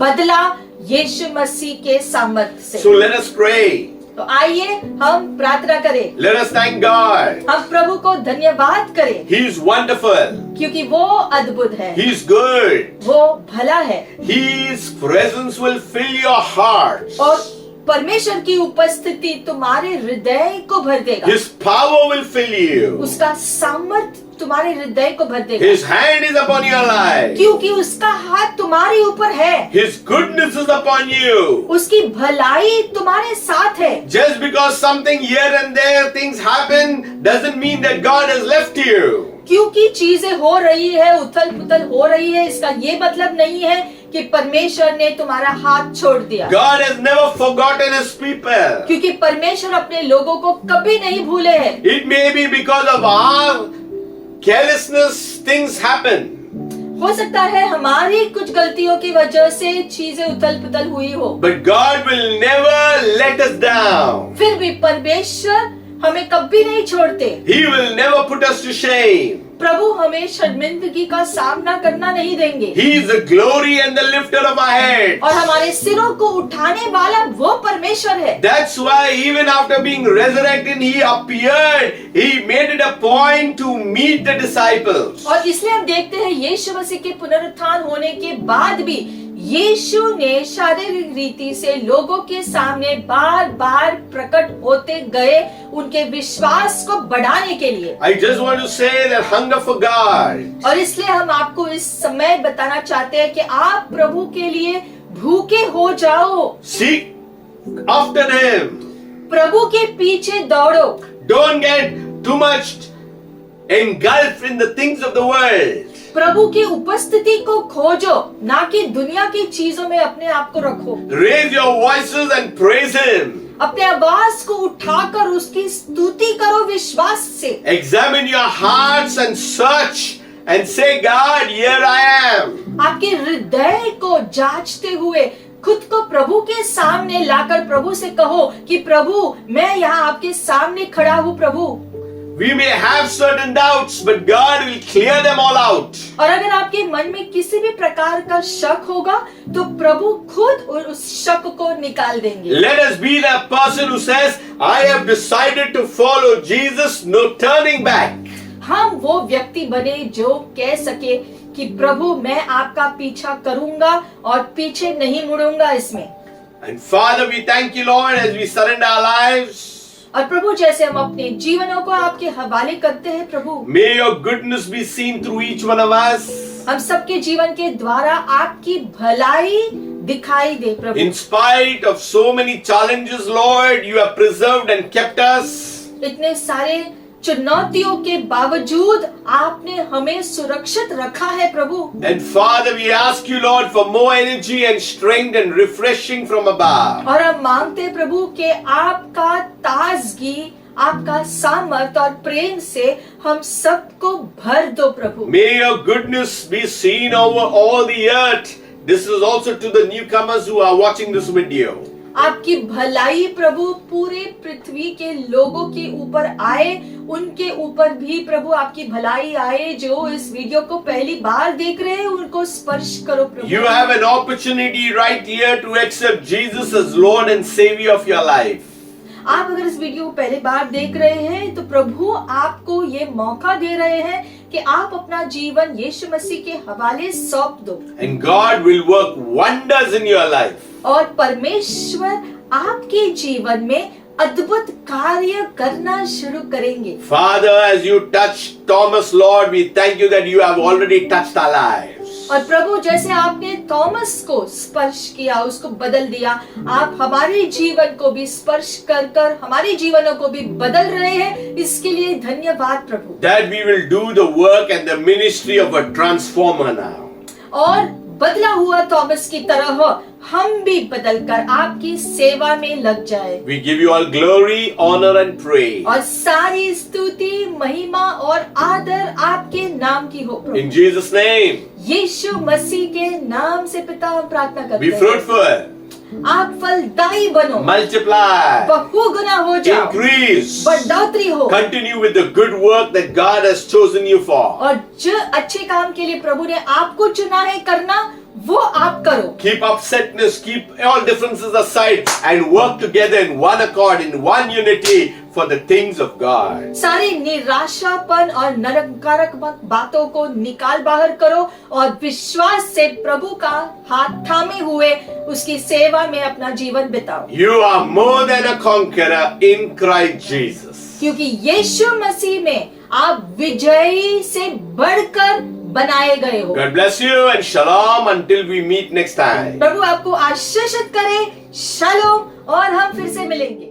बदला यीशु मसीह के सामर्थ्य से। So let us pray. तो आइए हम प्रार्थना करें, Let us thank God. हम प्रभु को धन्यवाद करें He is wonderful. क्योंकि वो अद्भुत है, He is good. वो भला है His presence will fill your heart. और परमेश्वर की उपस्थिति तुम्हारे हृदय को भर देगा, His power will fill you. उसका सामर्थ्य तुम्हारे हृदय को भर देगा, His hand is upon your life. क्योंकि उसका हाथ तुम्हारे ऊपर है, His goodness is upon you. उसकी भलाई तुम्हारे साथ है। Just because something here and there things happen doesn't mean that God has left you. क्योंकि चीजें हो रही है, उथल पुथल हो रही है, इसका ये मतलब नहीं है कि परमेश्वर ने तुम्हारा हाथ छोड़ दिया। God has never forgotten His people. क्योंकि परमेश्वर अपने लोगों को कभी नहीं भूले हैं। It may be because of our carelessness things happen. हो सकता है हमारी कुछ गलतियों की वजह से चीजें उथल पुथल हुई हो, But God will never let us down. फिर भी परमेश्वर हमें कभी नहीं छोड़ते। He will never put us to shame. प्रभु हमें शर्मिंदगी का सामना करना नहीं देंगे He is the glory and the lifter of our head. और हमारे सिरों को उठाने वाला वो परमेश्वर है। That's why even after being resurrected, He appeared. He made it a point to meet the disciples. और इसलिए हम देखते हैं यीशु मसीह के पुनरुत्थान होने के बाद भी यीशु ने शारीरिक रीति से लोगों के सामने बार बार प्रकट होते गए उनके विश्वास को बढ़ाने के लिए। I just want to say that hunger for God. और इसलिए हम आपको इस समय बताना चाहते हैं कि आप प्रभु के लिए भूखे हो जाओ, Seek after Him. प्रभु के पीछे दौड़ो, Don't get too much engulfed in the things of the world. प्रभु की उपस्थिति को खोजो, ना कि दुनिया की चीजों में अपने आप को रखो। Raise your voices and praise Him. अपने आवाज को उठाकर उसकी स्तुति करो विश्वास से। Examine your hearts and search and say, God, here I am. आपके हृदय को जांचते हुए खुद को प्रभु के सामने लाकर प्रभु से कहो कि प्रभु मैं यहाँ आपके सामने खड़ा हूँ प्रभु। We may have certain doubts, but God will clear them all out. और अगर आपके मन में किसी भी प्रकार का शक होगा तो प्रभु खुद उस शक को निकाल देंगे। Let us be that person who says, I have decided to follow Jesus, no turning back. हम वो व्यक्ति बने जो कह सके कि प्रभु मैं आपका पीछा करूंगा और पीछे नहीं मुड़ूंगा इसमें। And Father, we thank you, Lord, as we surrender our lives. और प्रभु जैसे हम अपने जीवनों को आपके हवाले करते हैं प्रभु, May your goodness be seen through each one of us. हम सबके जीवन के द्वारा आपकी भलाई दिखाई दे प्रभु। In spite of so many challenges, Lord, you have preserved and kept us. इतने सारे चुनौतियों के बावजूद आपने हमें सुरक्षित रखा है प्रभु। And Father, we ask you, Lord, for more energy and strength and refreshing from above. और हम मांगते हैं प्रभु कि आपका ताजगी, आपका सामर्थ और प्रेम से हम सबको भर दो प्रभु। May your goodness be seen over all the earth. This is also to the newcomers who are watching this video. आपकी भलाई प्रभु पूरे पृथ्वी के लोगों के ऊपर आए, उनके ऊपर भी प्रभु आपकी भलाई आए जो इस वीडियो को पहली बार देख रहे हैं, उनको स्पर्श करो प्रभु। You have an opportunity right here to accept Jesus as Lord and Savior of your life. आप अगर इस वीडियो को पहली बार देख रहे हैं तो प्रभु आपको ये मौका दे रहे हैं कि आप अपना जीवन यीशु मसीह के हवाले सौंप दो। And God will work wonders in your life. और परमेश्वर आपके जीवन में अद्भुत कार्य करना शुरू करेंगे। Father, as you touched Thomas, Lord, we thank you that you have already touched our lives. और प्रभु जैसे आपने थॉमस को स्पर्श किया, उसको बदल दिया, आप हमारे जीवन को भी स्पर्श कर कर हमारे जीवनों को भी बदल रहे हैं, इसके लिए धन्यवाद प्रभु। That we will do the work and the ministry of a transformer now. और बदला हुआ थॉमस की तरह हम भी बदलकर आपकी सेवा में लग जाए। We give you all glory, honor and praise. और सारी स्तुति, महिमा और आदर आपके नाम की हो प्रभु। In Jesus' name. यीशु मसीह के नाम से पिता हम प्रार्थना करते Be हैं। fruitful. आप फलदायी बनो, multiply, बहु गुना हो जाओ, increase, बढ़ोतरी हो, continue with the good work that God has chosen you for. और जो अच्छे काम के लिए प्रभु ने आपको चुना है करना, वो आप करो. Keep upsetness, keep all differences aside and work together in one accord, in one unity for the things of God. सारी निराशापन और नकारात्मक बातों को निकाल बाहर करो और विश्वास से प्रभु का हाथ थामे हुए उसकी सेवा में अपना जीवन बिताओ. You are more than a conqueror in Christ Jesus. क्योंकि यीशु मसीह में आप विजयी से बढ़कर बनाए गए हो. God bless you and shalom until we meet next time. प्रभु आपको आशीषित करे. शालोम, और हम फिर से मिलेंगे.